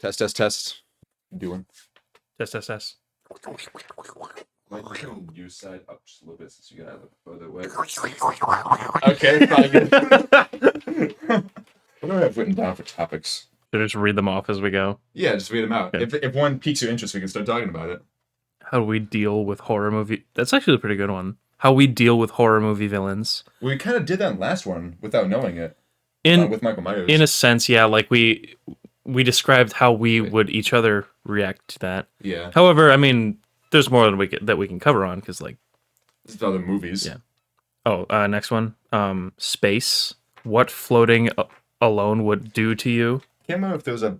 Test, test, test. Doing. Test. Might use side up just a little bit since you got it further away. Okay, fine. What do I have written down for topics? So just read them off as we go. Yeah, just read them out. Okay. If one piques your interest, we can start talking about it. How do we deal with horror movie? That's actually a pretty good one. How we deal with horror movie villains. We kind of did that last one without knowing it. With Michael Myers. In a sense, yeah. Like we described how we would each other react to that. Yeah. However, I mean, there's more than we can cover on because like. This is other movies. Yeah. Oh, next one. Space. What floating alone would do to you? Can't remember if there was a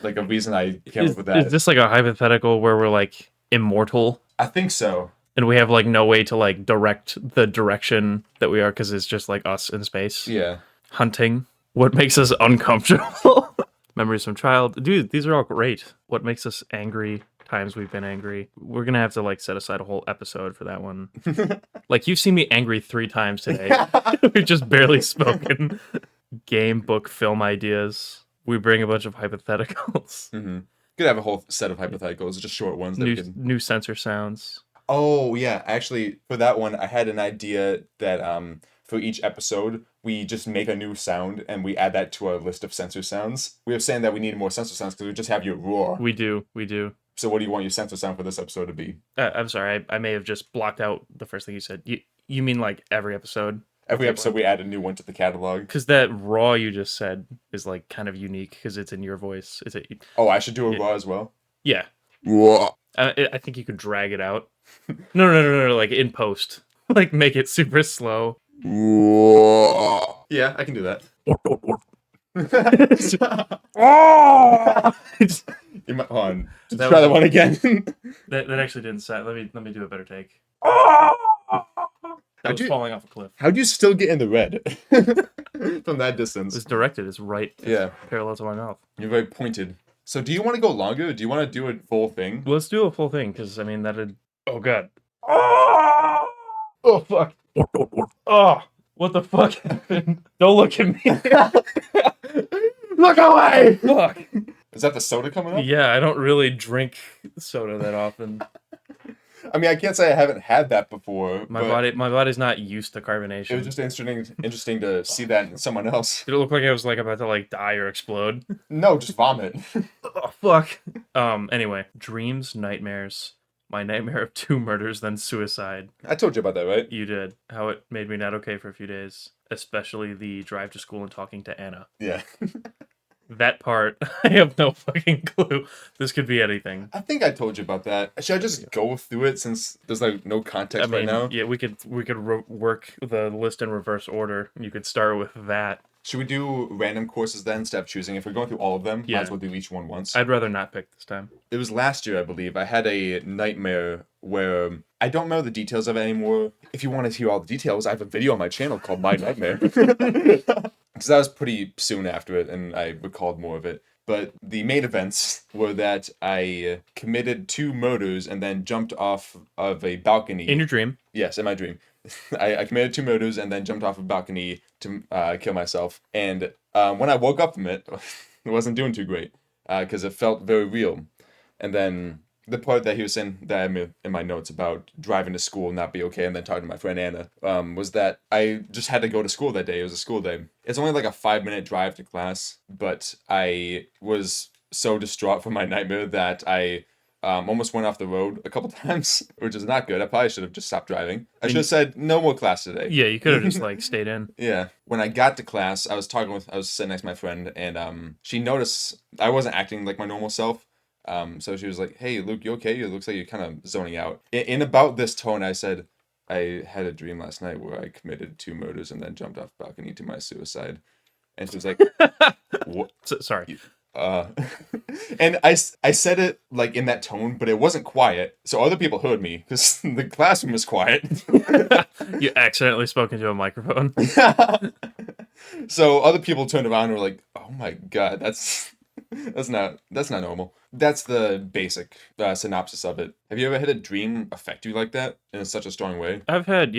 a reason I came up with that. Is this like a hypothetical where we're like immortal? I think so. And we have like no way to like direct the direction that we are because it's just like us in space. Yeah. Hunting. What makes us uncomfortable? Memories from child. Dude, these are all great. What makes us angry? Times we've been angry. We're gonna have to like set aside a whole episode for that one. Like you've seen me angry 3 times today. We've just barely spoken. Game, book, film ideas. We bring a bunch of hypotheticals. Mm-hmm. Could have a whole set of hypotheticals, just short ones. New sensor sounds. Oh yeah, actually for that one, I had an idea that for each episode we just make a new sound and we add that to our list of sensor sounds. We were saying that we need more sensor sounds because we just have your roar. We do. So what do you want your sensor sound for this episode to be? I'm sorry, I may have just blocked out the first thing you said. You mean like every episode? Every episode we add a new one to the catalog. Because that raw you just said is like kind of unique because it's in your voice. Oh, I should do a raw as well? Yeah. Raw. I think you could drag it out. No, like in post. Like make it super slow. Raw. Yeah, I can do that. You might, hold on. Just try that one again. that actually didn't sound. Let me do a better take. That was falling off a cliff. How'd you still get in the red from that distance? It's directed. It's right. Yeah. Parallel to my mouth. You're very pointed. So do you want to go longer? Or do you want to do a full thing? Well, let's do a full thing because I mean that'd. Oh god. Oh fuck. Oh, what the fuck happened? Don't look at me. Look away. Fuck. Is that the soda coming up? Yeah, I don't really drink soda that often. I mean, I can't say I haven't had that before. My body's not used to carbonation. It was just interesting to see that in someone else. Did it look like I was like about to like die or explode? No, just vomit. Oh fuck. Anyway, dreams, nightmares. My nightmare of 2 murders, then suicide. I told you about that, right? You did. How it made me not okay for a few days, especially the drive to school and talking to Anna. Yeah. That part, I have no fucking clue. This could be anything. I think I told you about that. Should I just go through it since there's like no context right now? Yeah, we could work the list in reverse order. You could start with that. Should we do random courses then instead of choosing? If we're going through all of them, might as well do each one once. I'd rather not pick this time. It was last year, I believe. I had a nightmare where I don't know the details of it anymore. If you want to hear all the details, I have a video on my channel called My Nightmare. Because that was pretty soon after it, and I recalled more of it. But the main events were that I committed 2 murders and then jumped off of a balcony. In your dream? Yes, in my dream. I committed 2 murders and then jumped off a balcony to kill myself. And when I woke up from it, it wasn't doing too great because it felt very real. And then the part that he was saying that I have in my notes about driving to school and not be okay and then talking to my friend Anna was that I just had to go to school that day. It was a school day. It's only like a 5-minute drive to class, but I was so distraught from my nightmare that I almost went off the road a couple times, which is not good. I probably should have just stopped driving. I should have said no more class today. Yeah, you could have just like stayed in. Yeah. When I got to class, I was sitting next to my friend, and she noticed I wasn't acting like my normal self. So she was like, "Hey, Luke, you okay? It looks like you're kind of zoning out." In about this tone, I said, "I had a dream last night where I committed 2 murders and then jumped off the balcony to my suicide." And she was like, "What?" Sorry. And I said it like in that tone, but it wasn't quiet. So other people heard me because the classroom was quiet. You accidentally spoke into a microphone. So other people turned around and were like, "Oh my god, that's not normal." That's the basic synopsis of it. Have you ever had a dream affect you like that in such a strong way? I've had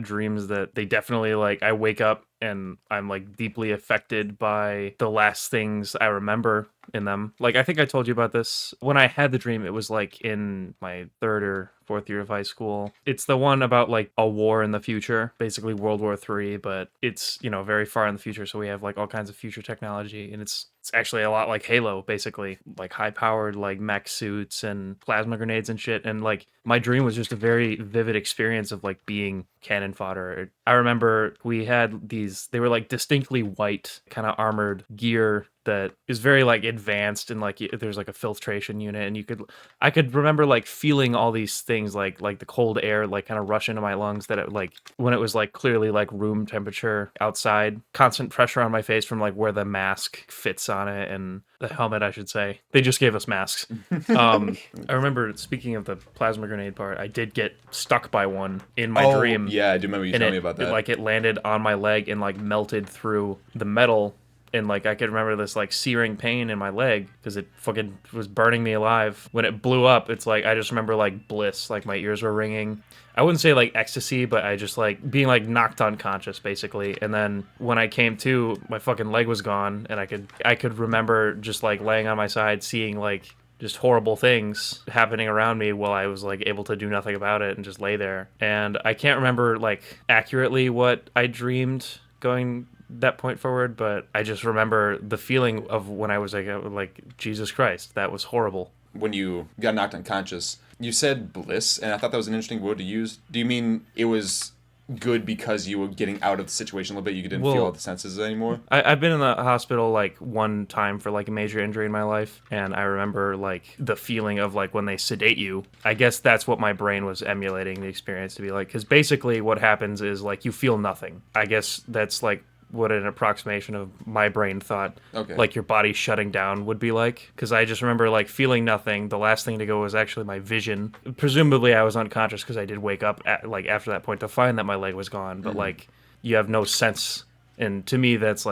dreams that they definitely like, I wake up and I'm like deeply affected by the last things I remember in them. Like, I think I told you about this. When I had the dream, it was like in my third or fourth year of high school. It's the one about like a war in the future, basically World War III, but it's, very far in the future. So we have like all kinds of future technology, and it's actually a lot like Halo, basically, like high powered like mech suits and plasma grenades and shit. And like my dream was just a very vivid experience of like being cannon fodder. I remember we had these, they were like distinctly white, kind of armored gear that is very like advanced, and like there's like a filtration unit, and I could remember like feeling all these things like the cold air like kind of rush into my lungs, that it like when it was like clearly like room temperature outside, constant pressure on my face from like where the mask fits on it, and the helmet, I should say. They just gave us masks. I remember, speaking of the plasma grenade part, I did get stuck by one in my Oh, dream, yeah, I do remember you and telling me about that. it landed on my leg and like melted through the metal, and like I could remember this like searing pain in my leg because it fucking was burning me alive. When it blew up, it's like I just remember like bliss, like my ears were ringing. I wouldn't say like ecstasy, but I just like being like knocked unconscious basically. And then when I came to, my fucking leg was gone, and I could remember just like laying on my side, seeing like just horrible things happening around me while I was like able to do nothing about it and just lay there. And I can't remember like accurately what I dreamed going that point forward, but I just remember the feeling of when I was like Jesus Christ, that was horrible. When you got knocked unconscious, you said bliss, and I thought that was an interesting word to use. Do you mean it was good because you were getting out of the situation a little bit, you didn't feel all the senses anymore? I've been in the hospital like one time for like a major injury in my life, and I remember like the feeling of like when they sedate you. I guess that's what my brain was emulating the experience to be like, because basically what happens is like you feel nothing. I guess that's like what an approximation of my brain thought like your body shutting down would be like, because I just remember like feeling nothing. The last thing to go was actually my vision. Presumably I was unconscious because I did wake up like after that point to find that my leg was gone, but like you have no sense. And to me that's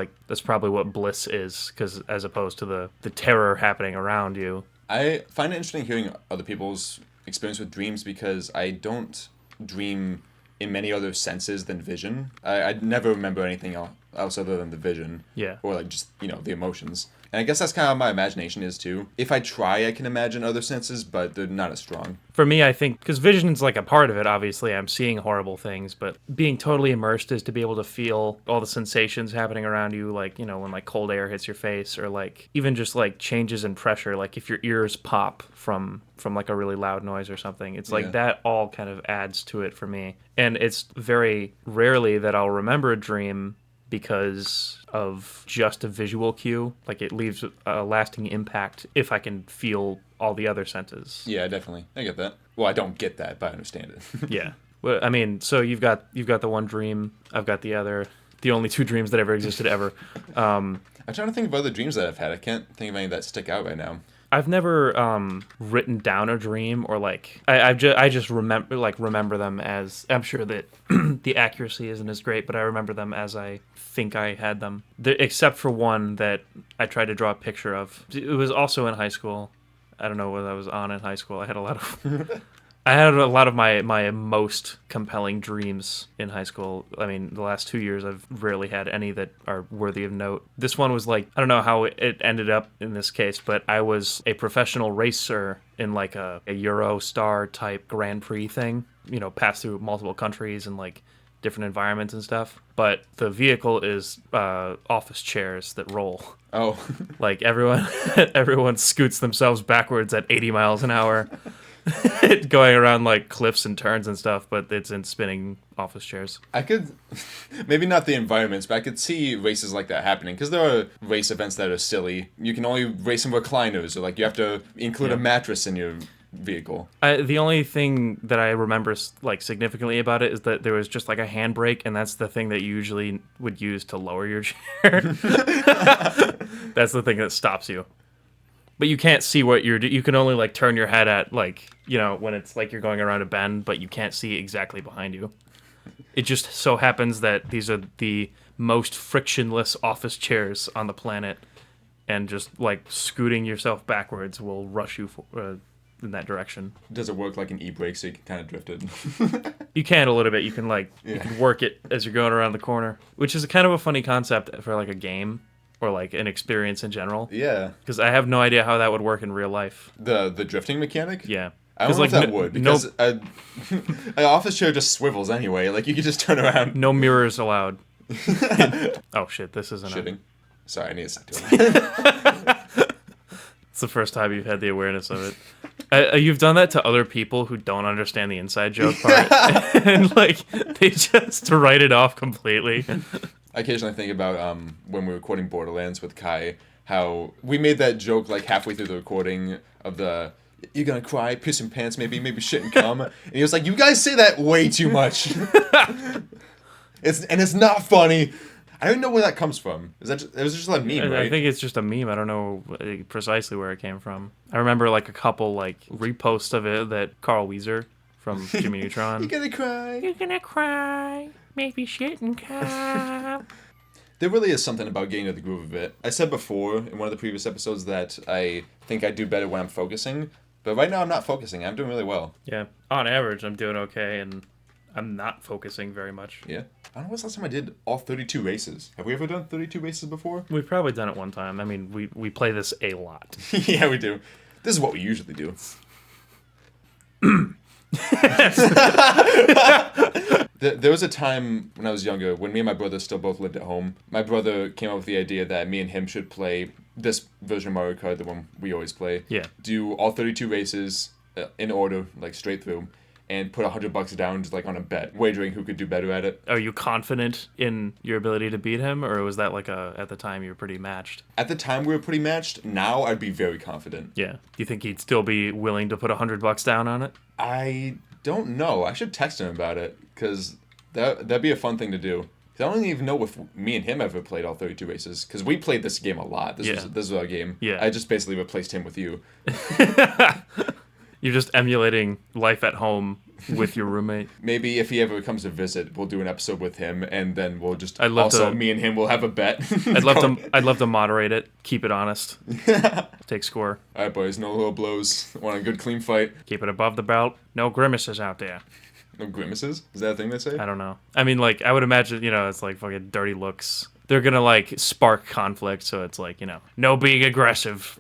probably what bliss is, because as opposed to the terror happening around you. I find it interesting hearing other people's experience with dreams, because I don't dream in many other senses than vision. I never remember anything else other than the vision. Yeah. Or like just, the emotions. And I guess that's kind of how my imagination is too. If I try, I can imagine other senses, but they're not as strong. For me, I think, because vision's like a part of it, obviously, I'm seeing horrible things, but being totally immersed is to be able to feel all the sensations happening around you, like, when like cold air hits your face, or like even just like changes in pressure, like if your ears pop from like a really loud noise or something. It's like that all kind of adds to it for me. And it's very rarely that I'll remember a dream because of just a visual cue. Like it leaves a lasting impact if I can feel all the other senses. Yeah, definitely. I get that. Well, I don't get that, but I understand it. Yeah. Well, I mean, so you've got the one dream, I've got the other. The only two dreams that ever existed ever. I'm trying to think of other dreams that I've had. I can't think of any that stick out right now. I've never written down a dream, or like I just remember them as, I'm sure that the accuracy isn't as great, but I remember them as I think I had them. Except for one that I tried to draw a picture of. It was also in high school. I don't know what I was on in high school. I had a lot of my most compelling dreams in high school. I mean, the last 2 years, I've rarely had any that are worthy of note. This one was like, I don't know how it ended up in this case, but I was a professional racer in like a Eurostar type Grand Prix thing, pass through multiple countries and like different environments and stuff. But the vehicle is office chairs that roll. Oh. Like everyone scoots themselves backwards at 80 miles an hour. Going around like cliffs and turns and stuff, but it's in spinning office chairs. I could, maybe not the environments, but I could see races like that happening, because there are race events that are silly. You can only race in recliners, or like you have to include a mattress in your vehicle. The only thing that I remember like significantly about it is that there was just like a handbrake, and that's the thing that you usually would use to lower your chair. That's the thing that stops you. But you can't see what you can only like turn your head at like, when it's like you're going around a bend, but you can't see exactly behind you. It just so happens that these are the most frictionless office chairs on the planet, and just like scooting yourself backwards will rush you in that direction. Does it work like an e-brake so you can kind of drift it? You can a little bit. You can you can work it as you're going around the corner, which is kind of a funny concept for like a game. or like an experience in general. Yeah. Because I have no idea how that would work in real life. The drifting mechanic? Yeah. I don't know like, if that would, because an office chair just swivels anyway. Like, you could just turn around. No mirrors allowed. Oh shit, this isn't Shitting. Sorry, I need to stop doing that. It's the first time you've had the awareness of it. You've done that to other people who don't understand the inside joke part. And, like, they just write it off completely. I occasionally think about when we were recording Borderlands with Kai, how we made that joke, like, halfway through the recording of the... You're gonna cry, piss in pants, maybe shit and cum. And he was like, you guys say that way too much. It's not funny. I don't know where that comes from. It was just like a meme, right? I think it's just a meme. I don't know precisely where it came from. I remember like a couple like reposts of it that Carl Weezer from Jimmy Neutron. You're gonna cry. You're gonna cry. Maybe shit and cum. There really is something about getting to the groove of it. I said before in one of the previous episodes that I think I do better when I'm focusing. But right now I'm not focusing. I'm doing really well. Yeah. On average, I'm doing okay, and I'm not focusing very much. Yeah. I don't know when's the last time I did all 32 races. Have we ever done 32 races before? We've probably done it one time. I mean, we play this a lot. Yeah, we do. This is what we usually do. There was a time when I was younger, when me and my brother still both lived at home. My brother came up with the idea that me and him should play this version of Mario Kart, the one we always play. Yeah. Do all 32 races in order, like straight through, and put $100 down just like on a bet, wagering who could do better at it. Are you confident in your ability to beat him, or was that like at the time you were pretty matched? At the time we were pretty matched. Now I'd be very confident. Yeah. Do you think he'd still be willing to put $100 down on it? I don't know. I should text him about it, because that'd be a fun thing to do. I don't even know if me and him ever played all 32 races, because we played this game a lot. This was our game. Yeah. I just basically replaced him with you. You're just emulating life at home with your roommate. Maybe if he ever comes to visit, we'll do an episode with him, and then we'll just me and him will have a bet. I'd love to moderate it, keep it honest, take score. All right, boys, no low blows. Want a good clean fight? Keep it above the belt. No grimaces out there. No grimaces? Is that a thing they say? I don't know. I mean, like, I would imagine, it's like fucking dirty looks. They're gonna, like, spark conflict, so it's like, no being aggressive.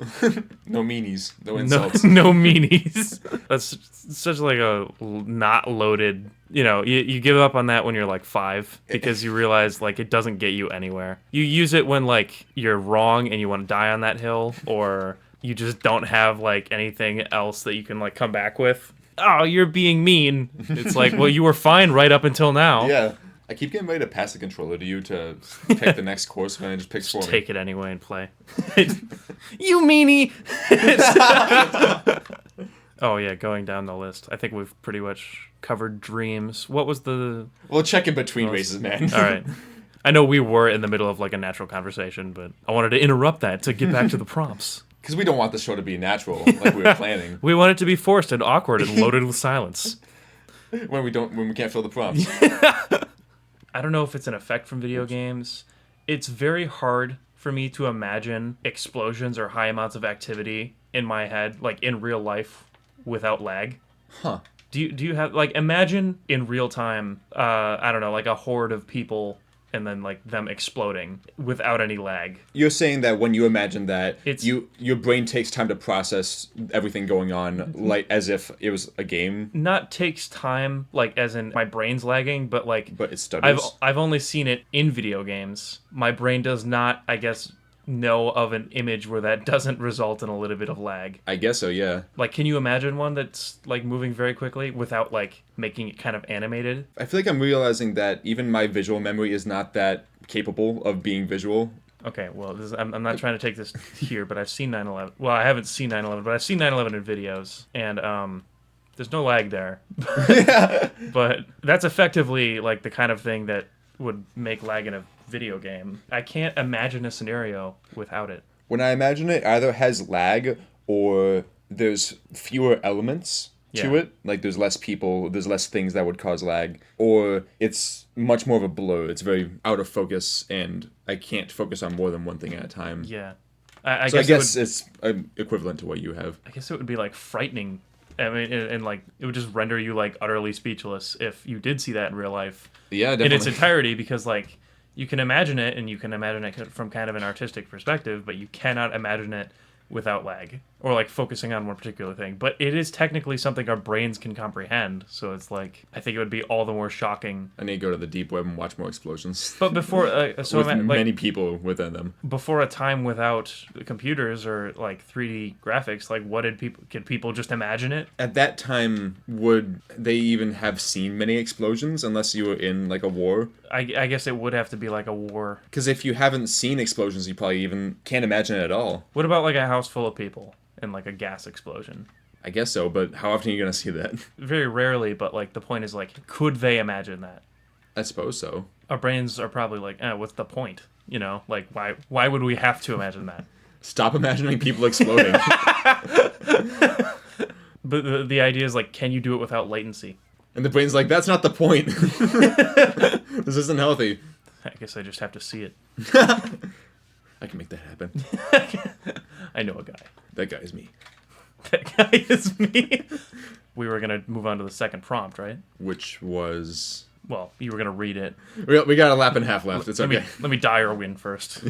No meanies. No insults. No meanies. That's such, like, a not loaded... You give up on that when you're, like, 5, because you realize, like, it doesn't get you anywhere. You use it when, like, you're wrong and you want to die on that hill, or you just don't have, like, anything else that you can, like, come back with. Oh, you're being mean. It's like, well, you were fine right up until now. Yeah. I keep getting ready to pass the controller to you to pick the next course, and it just picks for me. Take it anyway and play. You meanie! Oh, yeah, going down the list. I think we've pretty much covered dreams. What was the... We'll check in between races, man. All right. I know we were in the middle of, like, a natural conversation, but I wanted to interrupt that to get back to the prompts. Because we don't want the show to be natural, like we were planning. We want it to be forced and awkward and loaded with silence. When we can't fill the prompts. I don't know if it's an effect from video games. It's very hard for me to imagine explosions or high amounts of activity in my head, like in real life, without lag. Huh. Do you have, like, imagine in real time, I don't know, like a horde of people and then, like, them exploding without any lag. You're saying that when you imagine that, It's- your brain takes time to process everything going on, like as if it was a game, Not takes time, like, as in my brain's lagging, but, like, but it stutters. I've only seen it in video games. My brain does not, I guess, know of an image where that doesn't result in a little bit of lag. I guess so, yeah. Like, can you imagine one that's, like, moving very quickly without, like, making it kind of animated? I feel like I'm realizing that even my visual memory is not that capable of being visual. Okay, well, I'm not trying to take this here, but I've seen 9/11. Well, I haven't seen 9/11, but I've seen 9/11 in videos, and there's no lag there. But that's effectively, like, the kind of thing that would make lag in a video game. I can't imagine a scenario without it. When I imagine it, either has lag or there's fewer elements to Yeah. it. Like there's less people, there's less things that would cause lag, or it's much more of a blur. It's very out of focus, and I can't focus on more than one thing at a time. Yeah. I guess it's equivalent to what you have. I guess it would be, like, frightening. I mean, and like, it would just render you, like, utterly speechless if you did see that in real life. Yeah, In definitely. its entirety, because, like, You can imagine it, and you can imagine it from kind of an artistic perspective, but you cannot imagine it without lag or like focusing on one particular thing. But it is technically something our brains can comprehend. So it's like, I think it would be all the more shocking. I need to go to the deep web and watch more explosions. But before, With many people within them. Before a time without computers or like 3D graphics, like what did people? Could people just imagine it? At that time, would they even have seen many explosions unless you were in like a war? I guess it would have to be like a war. Because if you haven't seen explosions, you probably even can't imagine it at all. What about like a house full of people and like a gas explosion? I guess so, but how often are you going to see that? Very rarely, but like the point is like, could they imagine that? I suppose so. Our brains are probably like, what's the point? You know, like why would we have to imagine that? Stop imagining people exploding. But the idea is like, can you do it without latency? And the brain's like, that's not the point. This isn't healthy. I guess I just have to see it. I can make that happen. I know a guy. That guy is me. That guy is me. We were going to move on to the second prompt, right? Which was... Well, you were going to read it. We got a lap and a half left. It's okay. Let me die or win first.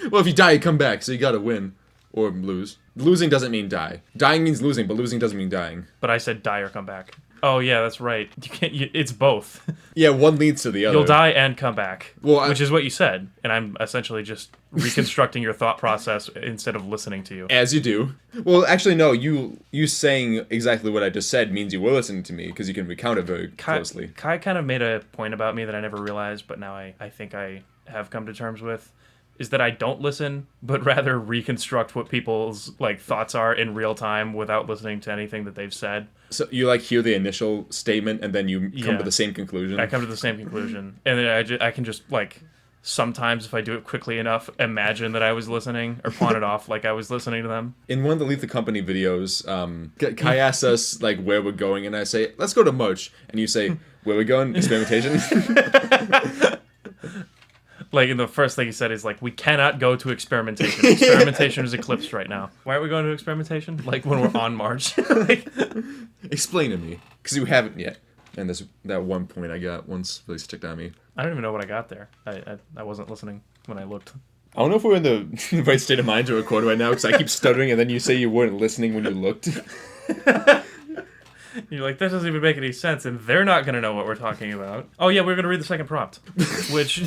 Well, if you die, you come back, so you gotta win. Or lose. Losing doesn't mean die. Dying means losing, but losing doesn't mean dying. But I said die or come back. Oh, yeah, that's right. You can't. It's both. Yeah, one leads to the other. You'll die and come back, Well, which is what you said. And I'm essentially just reconstructing your thought process instead of listening to you. As you do. Well, actually, no. You saying exactly what I just said means you were listening to me, because you can recount it very closely. Kai kind of made a point about me that I never realized, but now I think I have come to terms with, is that I don't listen, but rather reconstruct what people's like thoughts are in real time without listening to anything that they've said. So you like hear the initial statement and then you come to the same conclusion? I come to the same conclusion. And then I can just like, sometimes if I do it quickly enough, imagine that I was listening or pawn it off like I was listening to them. In one of the Leave the Company videos, Kai asks us like where we're going, and I say, let's go to March. And you say, where we going? Experimentation? Like, and the first thing he said is, like, we cannot go to experimentation. Experimentation is eclipsed right now. Why are we going to experimentation? Like, when we're on March. Like, explain to me. Because you haven't yet. And that one point I got once really stuck on me. I don't even know what I got there. I wasn't listening when I looked. I don't know if we're in the right state of mind to record right now, because I keep stuttering, and then you say you weren't listening when you looked. You're like, that doesn't even make any sense, and they're not going to know what we're talking about. Oh, yeah, we're going to read the second prompt, which...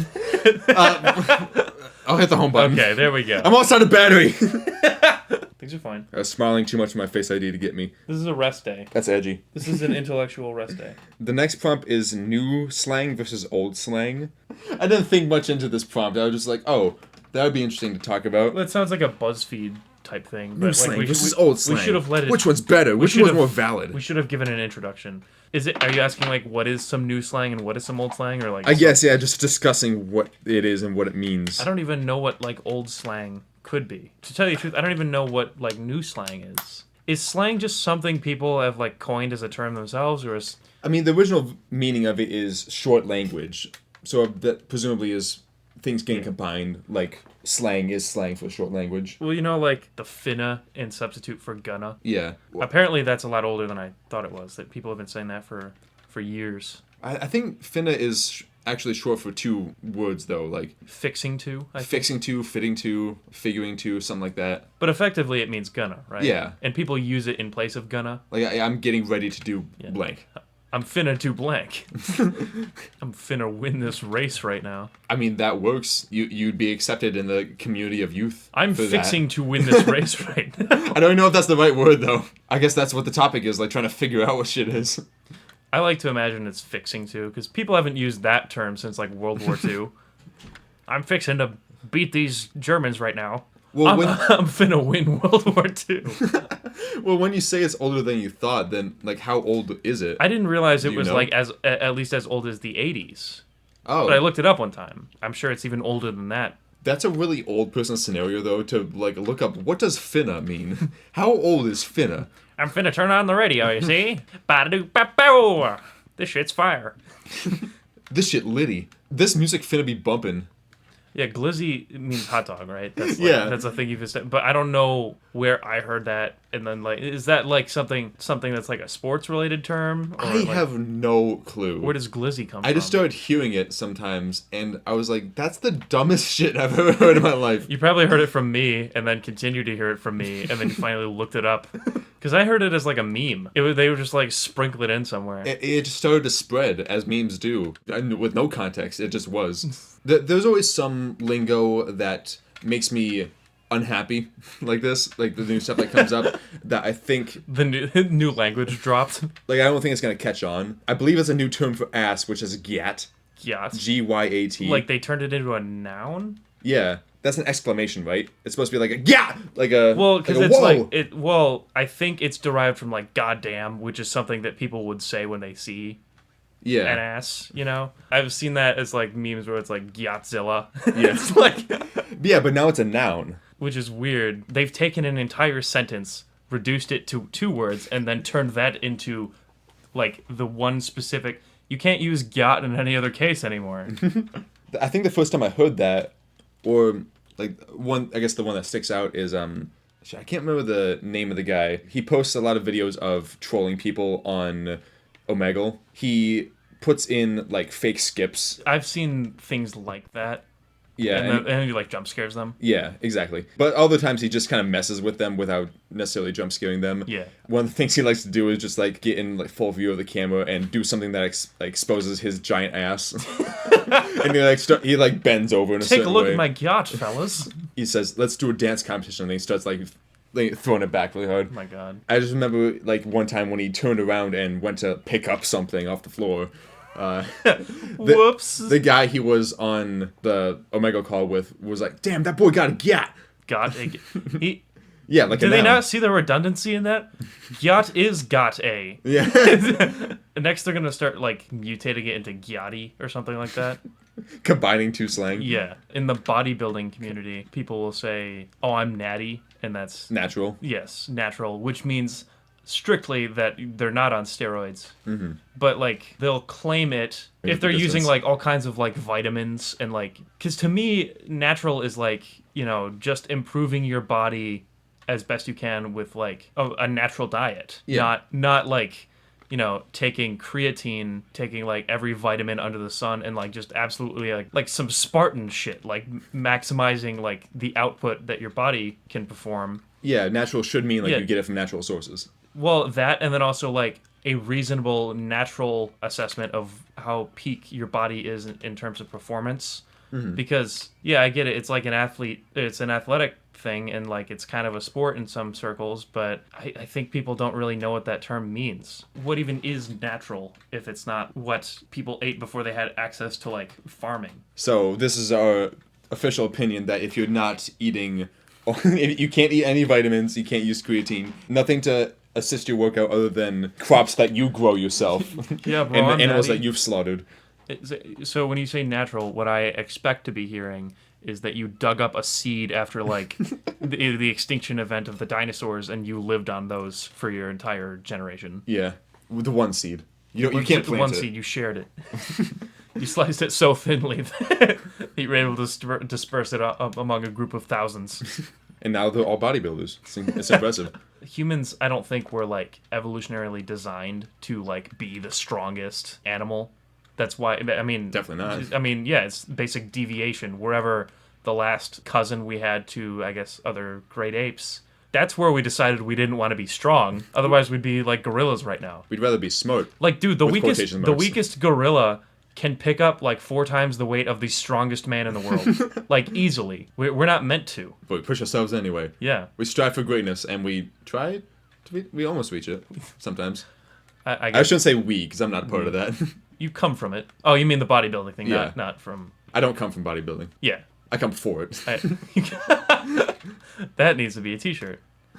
I'll hit the home button. Okay, there we go. I'm almost out of battery. Things are fine. I was smiling too much for my Face ID to get me. This is a rest day. That's edgy. This is an intellectual rest day. The next prompt is new slang versus old slang. I didn't think much into this prompt. I was just like, oh, that would be interesting to talk about. Well, it sounds like a BuzzFeed type thing. But New like, slang versus old slang. We should have let it... Which one's better? Which one's more valid? We should have given an introduction. Are you asking, like, what is some new slang and what is some old slang? Or like? I guess, yeah, just discussing what it is and what it means. I don't even know what, like, old slang could be. To tell you the truth, I don't even know what, like, new slang is. Is slang just something people have, like, coined as a term themselves, or is... I mean, the original meaning of it is short language. So that presumably is things getting combined, like slang is slang for short language. Well, you know, like the finna and substitute for gonna. Yeah. Apparently that's a lot older than I thought it was. That people have been saying that for years. I think finna is actually short for two words, though, like... Fixing to, I think. Fixing to, fitting to, figuring to, something like that. But effectively it means gonna, right? Yeah. And people use it in place of gonna. Like, I'm getting ready to do blank. I'm finna do blank. I'm finna win this race right now. I mean, that works. You'd be accepted in the community of youth. I'm fixing to win this race right now. I don't know if that's the right word, though. I guess that's what the topic is, like trying to figure out what shit is. I like to imagine it's fixing to, because people haven't used that term since, like, World War II. I'm fixing to beat these Germans right now. Well, I'm finna win World War II. Well, when you say it's older than you thought, then, like, how old is it? I didn't realize it was, like, at least as old as the 80s. Oh. But I looked it up one time. I'm sure it's even older than that. That's a really old person scenario, though, to, like, look up, what does finna mean? How old is finna? I'm finna turn on the radio, you see? Ba-da-doo-ba-bow! This shit's fire. This shit litty. This music finna be bumpin'. Yeah, glizzy means hot dog, right? That's like, Yeah. that's a thing you've said. But I don't know where I heard that. And then like, is that like something that's like a sports related term, or I like have no clue. where does glizzy come I just from? started hearing it sometimes, and I was like, that's the dumbest shit I've ever heard in my life. You probably heard it from me, and then continued to hear it from me, and then you finally looked it up. Because I heard it as like a meme. They would just like sprinkle it in somewhere. It just started to spread, as memes do, and with no context. It just was. There's always some lingo that makes me unhappy, like this, like the new stuff that comes up, that I think, The new language dropped. like, I don't think it's gonna catch on. I believe it's a new term for ass, which is gyat. Yeah. Gyat. Like they turned it into a noun? Yeah, that's an exclamation, right? It's supposed to be like a yeah, like a Well, because like a it's whoa. like it. Well, I think it's derived from like goddamn, which is something that people would say when they see an Yeah, ass. You know, I've seen that as like memes where it's like Godzilla. Yeah. It's like, yeah, but now it's a noun. which is weird. They've taken an entire sentence, reduced it to 2 words, and then turned that into like the one specific. You can't use "got" in any other case anymore. I think the first time I heard that, or like one, I guess the one that sticks out is shit, I can't remember the name of the guy. He posts a lot of videos of trolling people on Omegle. He puts in like fake skips. I've seen things like that, Yeah, and he like jump scares them. yeah, exactly. But all the times he just kind of messes with them without necessarily jump scaring them. Yeah. One of the things he likes to do is just like get in like full view of the camera and do something that like, exposes his giant ass. And he like bends over in a Take a certain look way. at my yacht, fellas. He says, "Let's do a dance competition," and he starts like throwing it back really hard. Oh my god. I just remember like one time when he turned around and went to pick up something off the floor. Whoops. The guy he was on the Omega call with was like, "Damn, that boy got a gat." Got a. He, Yeah, like did a they noun. not see the redundancy in that? Yacht is got a. Yeah, Next, they're gonna start like mutating it into gyati or something like that. combining two slang. Yeah. In the bodybuilding community, people will say, "Oh, I'm natty," and that's Natural. yes, natural, which means strictly that they're not on steroids. Mm-hmm. But like they'll claim it if they're using Distance. like all kinds of like vitamins and like, because to me, natural is like, you know, just improving your body as best you can with like a natural diet. Yeah. Not like, you know, taking creatine, taking like every vitamin under the sun, and like just absolutely like some Spartan shit, like maximizing like the output that your body can perform. Yeah, natural should mean like Yeah. you get it from natural sources. Well, that, and then also like a reasonable natural assessment of how peak your body is in terms of performance. Because yeah, I get it. It's like an athlete. It's an athletic thing, and like it's kind of a sport in some circles. But I think people don't really know what that term means. What even is natural if it's not what people ate before they had access to like farming? So this is our official opinion that if you're not eating, if you can't eat any vitamins, you can't use creatine, nothing to assist your workout other than crops that you grow yourself. Yeah, bro. And I'm the animals natty. that you've slaughtered. So when you say natural, what I expect to be hearing is that you dug up a seed after like the extinction event of the dinosaurs, and you lived on those for your entire generation. Yeah, with the one seed. You can't The plant one it. seed, you shared it. You sliced it so thinly that you were able to disperse it among a group of thousands. And now they're all bodybuilders. It's impressive. Humans, I don't think were like evolutionarily designed to like be the strongest animal. That's why, I mean, Definitely not. I mean, yeah, it's basic deviation. Wherever the last cousin we had to, I guess, other great apes, that's where we decided we didn't want to be strong. Otherwise, we'd be like gorillas right now. We'd rather be smart. Like, dude, the With quotation marks. weakest gorilla can pick up like 4 times the weight of the strongest man in the world, like easily. We're not meant to. But we push ourselves anyway. Yeah, We strive for greatness, and we try we almost reach it sometimes. I I guess shouldn't say we, because I'm not a part of that. you come from it. Oh, you mean the bodybuilding thing, Yeah. not from. I don't come from bodybuilding. Yeah. I come for it. That needs to be a t-shirt.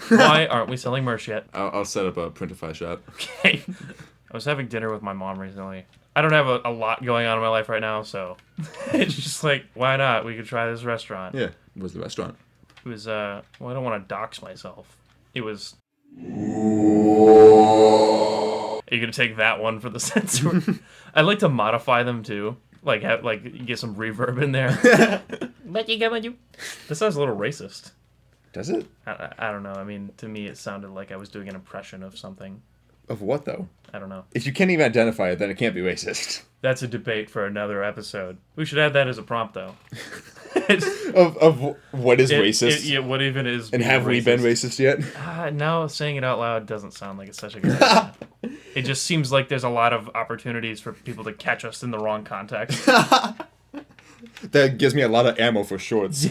Why aren't we selling merch yet? I'll set up a Printify shop. Okay. I was having dinner with my mom recently. I don't have a lot going on in my life right now, so it's just like, why not? We could try this restaurant. Yeah, where's the restaurant? It was, well, I don't want to dox myself. It was... Are you going to take that one for the censor? I'd like to modify them, too. Like get some reverb in there. This sounds a little racist. Does it? I don't know. I mean, to me, it sounded like I was doing an impression of something. Of what though? I don't know. If you can't even identify it, then it can't be racist. That's a debate for another episode. We should add that as a prompt, though. of what is racist? Yeah, what even is? And have we been racist yet? No, saying it out loud doesn't sound like it's such a good idea. It just seems like there's a lot of opportunities for people to catch us in the wrong context. That gives me a lot of ammo for shorts.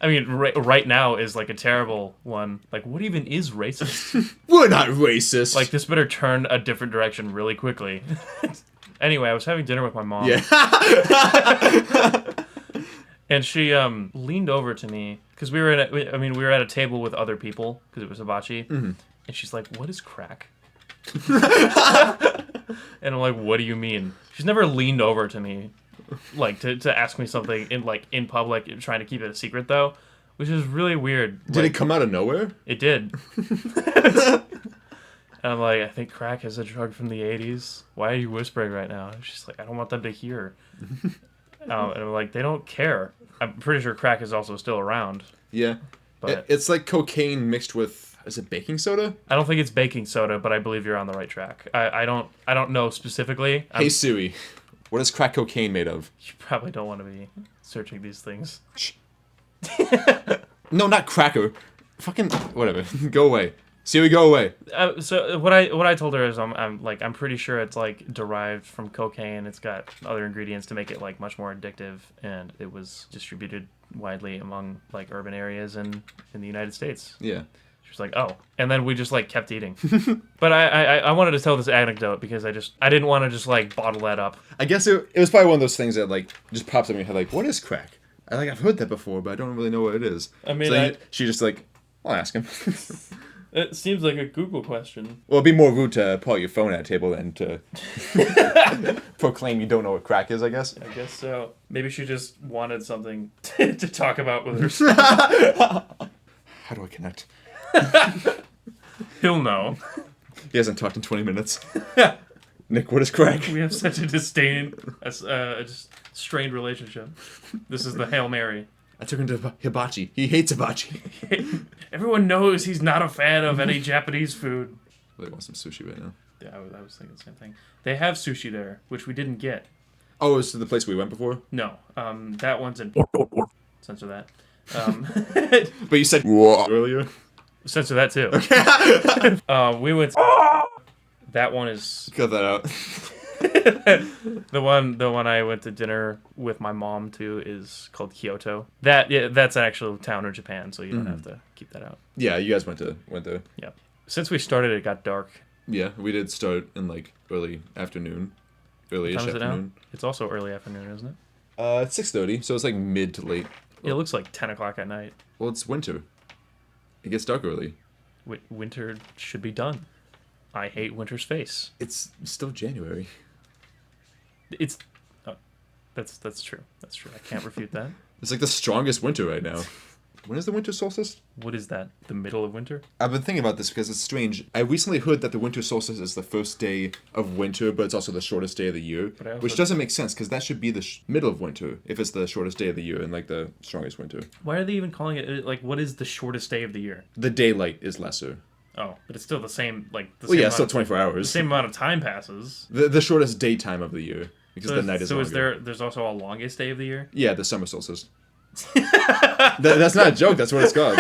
I mean, right now is like a terrible one. Like, what even is racist? We're not racist. Like, this better turn a different direction really quickly. Anyway, I was having dinner with my mom. Yeah. And she leaned over to me because we were at a table with other people because it was hibachi. Mm-hmm. And she's like, "What is crack?" And I'm like, "What do you mean?" She's never leaned over to me, like to ask me something in public, trying to keep it a secret though, which is really weird. Did it come out of nowhere? It did. And I'm like, I think crack is a drug from the 80s. Why are you whispering right now? And she's like, I don't want them to hear. And I'm like, they don't care. I'm pretty sure crack is also still around. Yeah. But it's like cocaine mixed with, is it baking soda? I don't think it's baking soda, but I believe you're on the right track. I don't know specifically. Hey Siri, what is crack cocaine made of? You probably don't want to be searching these things. Shh. No, not cracker. Fucking whatever. Go away. Siri, go away. So what I told her is I'm pretty sure it's like derived from cocaine. It's got other ingredients to make it like much more addictive, and it was distributed widely among like urban areas in the United States. Yeah. She was like, oh, and then we just like kept eating. But I wanted to tell this anecdote because I didn't want to just like bottle that up. I guess it was probably one of those things that like just pops up in your head like, what is crack? I've heard that before, but I don't really know what it is. I mean, so she just like, I'll ask him. It seems like a Google question. Well, it'd be more rude to pull out your phone at a table than to proclaim you don't know what crack is, I guess. I guess so. Maybe she just wanted something to talk about with her. How do I connect? He'll know. He hasn't talked in 20 minutes. Nick, what is crack? We have such a just strained relationship. This is the Hail Mary. I took him to hibachi. He hates hibachi. Everyone knows he's not a fan of any Japanese food. I really want some sushi right now. Yeah, I was thinking the same thing. They have sushi there, which we didn't get. Oh, is it the place we went before? No, that one's in... Censor that. But you said earlier. Censor that too. We went... That one is... Cut that out. The one I went to dinner with my mom to is called Kyoto. That's an actual town in Japan, so you don't have to keep that out. Yeah, you guys went there. Yeah. Since we started, it got dark. Yeah, we did start in like early afternoon. Early-ish What time is it afternoon. now? It's also early afternoon, isn't it? It's 6:30, so it's like mid to late. It looks like 10 o'clock at night. Well, it's winter. It gets dark early. Winter should be done. I hate winter's face. It's still January. It's... Oh, that's true. That's true. I can't refute that. It's like the strongest winter right now. When is the winter solstice? What is that? The middle of winter? I've been thinking about this because it's strange. I recently heard that the winter solstice is the first day of winter, but it's also the shortest day of the year. Which doesn't make sense because that should be the middle of winter if it's the shortest day of the year and like the strongest winter. Why are they even calling it, like, what is the shortest day of the year? The daylight is lesser. Oh, but it's still the same, like... Well, yeah, it's still 24 hours. The same amount of time passes. The shortest daytime of the year because the night is longer. So there's also a longest day of the year? Yeah, the summer solstice. That's not a joke. That's what it's called.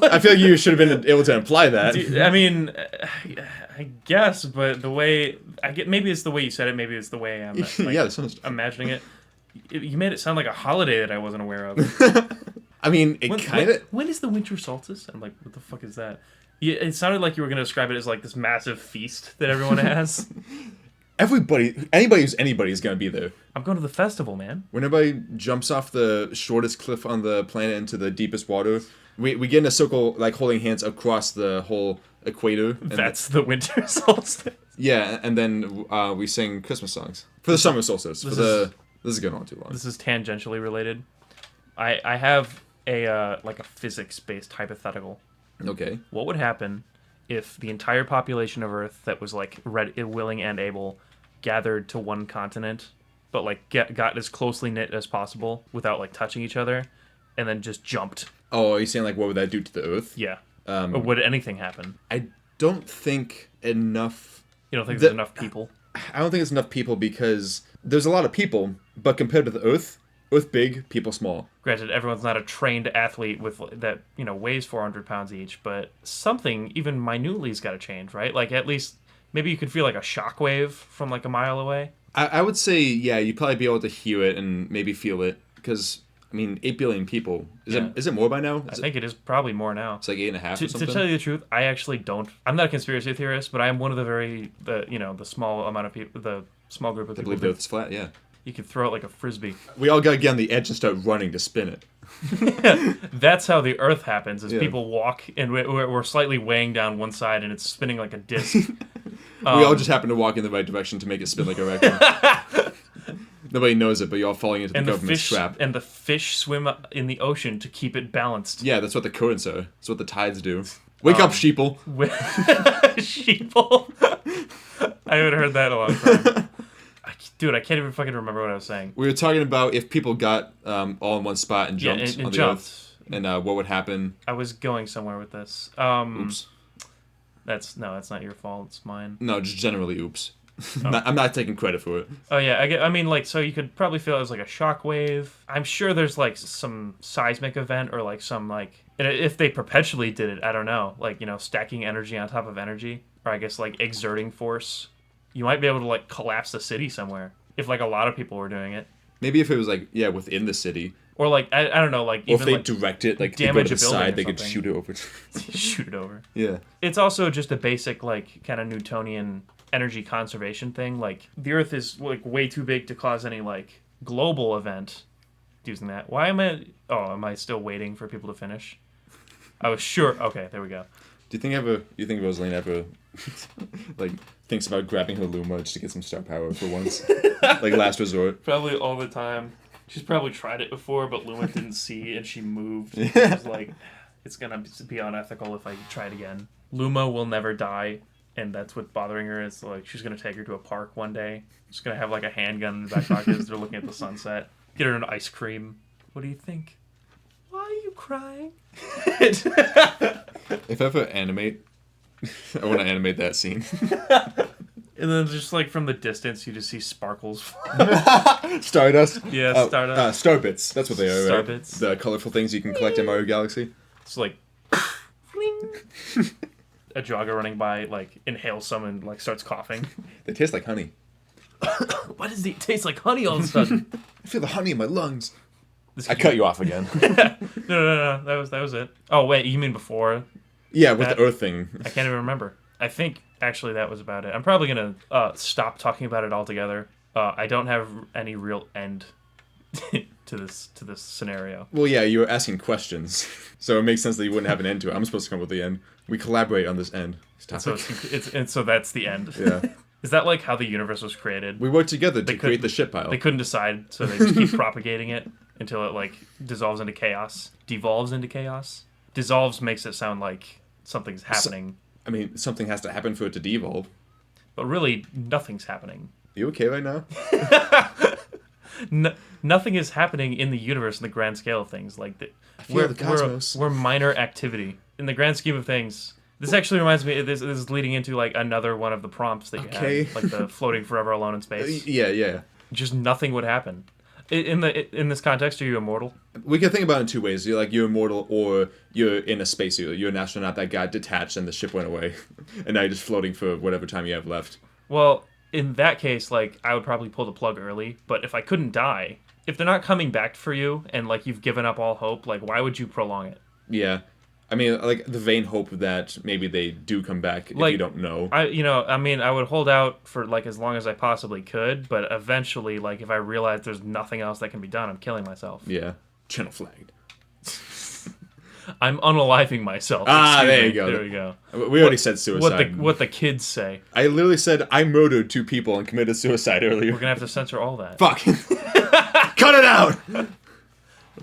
I feel like you should have been able to imply that. I mean, I guess, but the way maybe it's the way you said it. Maybe it's the way I'm yeah, that sounds... imagining it. You made it sound like a holiday that I wasn't aware of. I mean, it kind of... When is the winter solstice? I'm like, what the fuck is that? Yeah, it sounded like you were going to describe it as like this massive feast that everyone has. Anybody who's anybody is going to be there. I'm going to the festival, man. When everybody jumps off the shortest cliff on the planet into the deepest water, we get in a circle, like holding hands across the whole equator. That's the winter solstice. Yeah, and then we sing Christmas songs for the summer solstice. This is going on too long. This is tangentially related. I have a like a physics-based hypothetical. Okay. What would happen if the entire population of Earth that was like willing and able gathered to one continent, but like got as closely knit as possible without like touching each other, and then just jumped. Oh, are you saying like what would that do to the Earth? Yeah. Or would anything happen? I don't think enough. You don't think there's enough people? I don't think it's enough people because there's a lot of people, but compared to the Earth big, people small. Granted, everyone's not a trained athlete with that, weighs 400 pounds each, but something even minutelly's got to change, right? Like at least maybe you could feel like a shockwave from like a mile away. I would say, yeah, you'd probably be able to hear it and maybe feel it because, I mean, 8 billion people. Is it more by now? I think it is probably more now. It's like 8.5 or something? To tell you the truth, I actually don't. I'm not a conspiracy theorist, but I am one of the small amount of people, the small group of people. Believe the Earth's flat, yeah. You could throw it like a frisbee. We all gotta get on the edge and start running to spin it. That's how the Earth happens, is people walk, and we're slightly weighing down one side, and it's spinning like a disc. We all just happen to walk in the right direction to make it spin like a record. Nobody knows it, but you're all falling into the government's trap. And the fish swim in the ocean to keep it balanced. Yeah, that's what the currents are. That's what the tides do. Wake up, sheeple! Sheeple? I haven't heard that in a long time. Dude, I can't even fucking remember what I was saying. We were talking about if people got all in one spot and jumped on the Earth, and what would happen. I was going somewhere with this. Oops. That's not your fault. It's mine. No, just generally, oops. Oh. I'm not taking credit for it. Oh yeah, I mean, like, so you could probably feel it as like a shockwave. I'm sure there's like some seismic event or like some like, if they perpetually did it, I don't know, like, stacking energy on top of energy, or I guess like exerting force. You might be able to like collapse the city somewhere if like a lot of people were doing it. Maybe if it was like within the city. Or like I don't know, like or even if they like direct it like damage to go to the side, they something. could shoot it over. Shoot it over. Yeah. It's also just a basic like kind of Newtonian energy conservation thing. Like the Earth is like way too big to cause any like global event using that. Why am I? Oh, am I still waiting for people to finish? I was sure. Okay, there we go. Do you think Rosaline ever like thinks about grabbing her Luma just to get some star power for once, like last resort? Probably all the time. She's probably tried it before, but Luma didn't see and she moved. She was like, it's gonna be unethical if I try it again. Luma will never die, and that's what's bothering her. Is like she's gonna take her to a park one day. She's gonna have like a handgun in the back pocket as they're looking at the sunset. Get her an ice cream. What do you think? Why are you crying? If I ever animate, I want to animate that scene. And then just like from the distance, you just see sparkles. Stardust? Yeah, Stardust. Star bits. That's what they are, Star right? bits. The colorful things you can collect in Mario Galaxy. It's like... a jogger running by, like, inhales some and, like, starts coughing. They taste like honey. Why does it taste like honey all of a sudden? I feel the honey in my lungs. I cut you off again. No. That was it. Oh, wait, you mean before? Yeah, with the Earth thing. I can't even remember. I think, actually, that was about it. I'm probably going to stop talking about it altogether. I don't have any real end to this scenario. Well, yeah, you were asking questions, so it makes sense that you wouldn't have an end to it. I'm supposed to come up with the end. We collaborate on this end. So that's the end. Yeah. Is that like how the universe was created? We work together to create the shit pile. They couldn't decide, so they just keep propagating it until it like dissolves into chaos. Devolves into chaos. Dissolves makes it sound like something's happening. I mean, something has to happen for it to devolve. But really, nothing's happening. You okay right now? Nothing is happening in the universe in the grand scale of things. Like the cosmos. We're minor activity in the grand scheme of things. This actually reminds me. This is leading into like another one of the prompts that you had, like the floating forever alone in space. Yeah. Just nothing would happen. In this context, are you immortal? We can think about it in two ways. You're immortal, or you're in a spacesuit. You're an astronaut that got detached and the ship went away, and now you're just floating for whatever time you have left. Well, in that case, like, I would probably pull the plug early. But if I couldn't die, if they're not coming back for you, and like you've given up all hope, like, why would you prolong it? Yeah. I mean, like, the vain hope that maybe they do come back if you don't know. I would hold out for, like, as long as I possibly could, but eventually, like, if I realize there's nothing else that can be done, I'm killing myself. Yeah. Channel flagged. I'm unaliving myself. There you go. There we go. We already said suicide. What the kids say. I literally said I murdered 2 people and committed suicide earlier. We're going to have to censor all that. Fuck. Cut it out!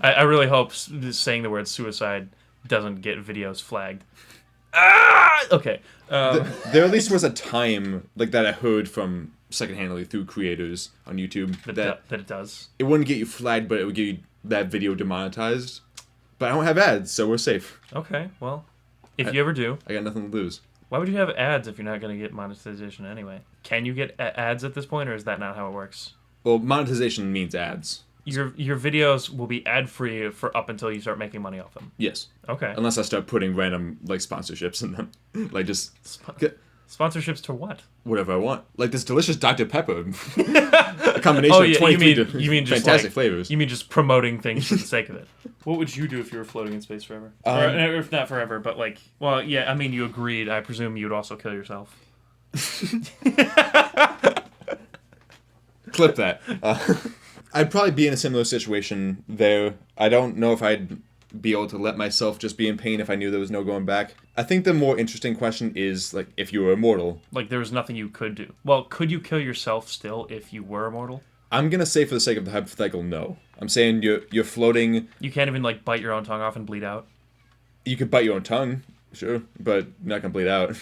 I really hope saying the word suicide doesn't get videos flagged. Okay. There at least was a time like that I heard from secondhandly through creators on YouTube that that it does. it wouldn't get you flagged, but it would get you that video demonetized. But I don't have ads, so we're safe. Okay, well, if you ever do, I got nothing to lose. why would you have ads if you're not going to get monetization anyway? Can you get ads at this point, or is that not how it works? Well, monetization means ads. Your videos will be ad free for up until you start making money off them. Yes. Okay. Unless I start putting random like sponsorships in them, like just Sponsorships to what? whatever I want. Like this delicious Dr Pepper, a combination of 23 you mean just fantastic like, flavors. You mean just promoting things for the sake of it? What would you do if you were floating in space forever? Or if not forever, but like, well, yeah. I mean, you agreed. I presume you would also kill yourself. Clip that. I'd probably be in a similar situation there. I don't know if I'd be able to let myself just be in pain if I knew there was no going back. I think the more interesting question is, like, if you were immortal. Like, there was nothing you could do. Well, could you kill yourself still if you were immortal? I'm going to say for the sake of the hypothetical, no. I'm saying you're floating. You can't even, like, bite your own tongue off and bleed out? You could bite your own tongue, sure, but you're not going to bleed out.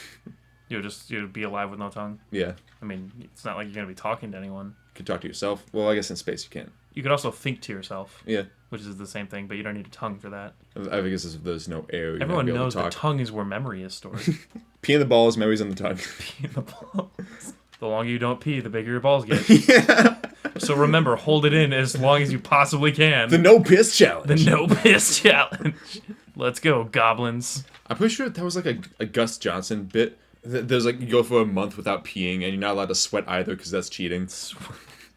You'd be alive with no tongue? Yeah. I mean, it's not like you're going to be talking to anyone. You could talk to yourself. Well, I guess in space you can't. You could also think to yourself. Yeah. Which is the same thing, but you don't need a tongue for that. I guess if there's no air, you're Everyone not knows able to the talk. tongue is where memory is stored. Pee in the balls, memories on the tongue. Pee in the balls. The longer you don't pee, the bigger your balls get. Yeah. So remember, hold it in as long as you possibly can. The no piss challenge. The no piss challenge. Let's go, goblins. I'm pretty sure that was like a Gus Johnson bit. There's like, you go for a month without peeing, and you're not allowed to sweat either because that's cheating.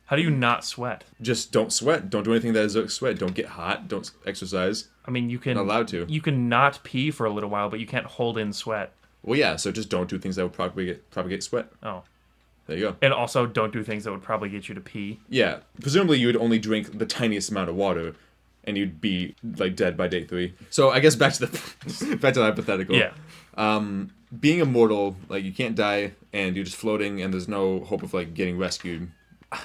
How do you not sweat? Just don't sweat. Don't do anything that is sweat. Don't get hot. Don't exercise. I mean, you can... Not allowed to. You can not pee for a little while, but you can't hold in sweat. Well, yeah, so just don't do things that would propagate sweat. Oh. There you go. And also don't do things that would probably get you to pee. Yeah. Presumably you would only drink the tiniest amount of water, and you'd be, like, dead by day 3. So I guess back to the hypothetical. Yeah. Being immortal, like, you can't die, and you're just floating, and there's no hope of, like, getting rescued.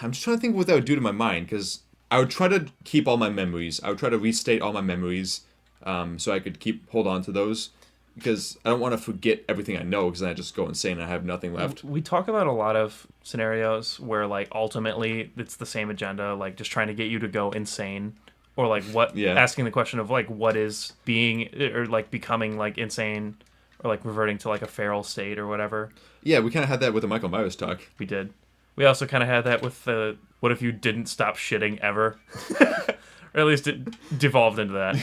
I'm just trying to think what that would do to my mind, because I would try to keep all my memories. I would try to restate all my memories, so I could hold on to those, because I don't want to forget everything I know, because then I just go insane and I have nothing left. We talk about a lot of scenarios where, like, ultimately it's the same agenda, like, just trying to get you to go insane. Or, like, asking the question of, like, what is being, or, like, becoming, like, insane, or, like, reverting to, like, a feral state or whatever. Yeah, we kind of had that with the Michael Myers talk. We did. We also kind of had that with the, what if you didn't stop shitting ever? Or at least it devolved into that.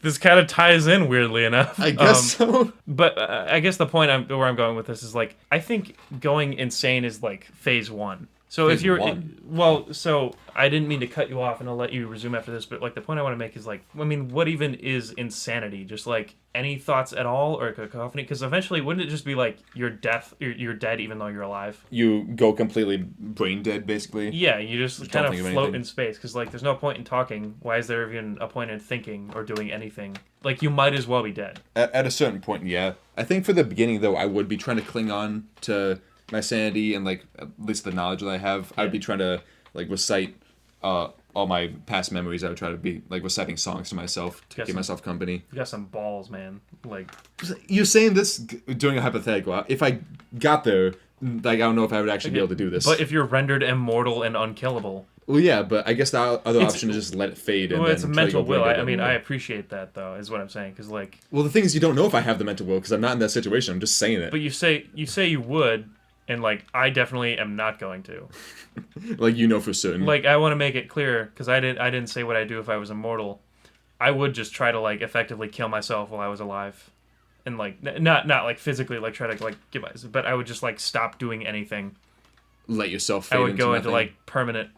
This kind of ties in weirdly enough. I guess so. But I guess the point where I'm going with this is, like, I think going insane is, like, phase 1. So Phase if you're... one. Well, so I didn't mean to cut you off, and I'll let you resume after this, but, like, the point I want to make is, like, I mean, what even is insanity? Just, like, any thoughts at all, or a cacophony? Because eventually, wouldn't it just be, like, you're dead even though you're alive? You go completely brain dead, basically. Yeah, you just don't kind of think of float anything. in space, because, like, there's no point in talking. Why is there even a point in thinking or doing anything? Like, you might as well be dead. At a certain point, yeah. I think for the beginning, though, I would be trying to cling on to my sanity and, like, at least the knowledge that I have. Yeah. I'd be trying to, like, recite all my past memories. I would try to be, like, reciting songs to myself to give myself company. You got some balls, man. Like, You're saying this during a hypothetical. If I got there, like, I don't know if I would actually be able to do this. but if you're rendered immortal and unkillable... Well, yeah, but I guess the other option is just let it fade. And Well, then it's a try to mental go will. brain dead I mean, anyway. I appreciate that, though, is what I'm saying. Because, like... Well, the thing is, you don't know if I have the mental will, because I'm not in that situation. I'm just saying it. But you say you would, and, like, I definitely am not going to. Like, you know for certain. Like, I want to make it clear, because I didn't say what I'd do if I was immortal. I would just try to, like, effectively kill myself while I was alive. And, like, not like, physically, like, try to, like, give myself... But I would just, like, stop doing anything. Let yourself fade I would into go into, nothing. like, permanent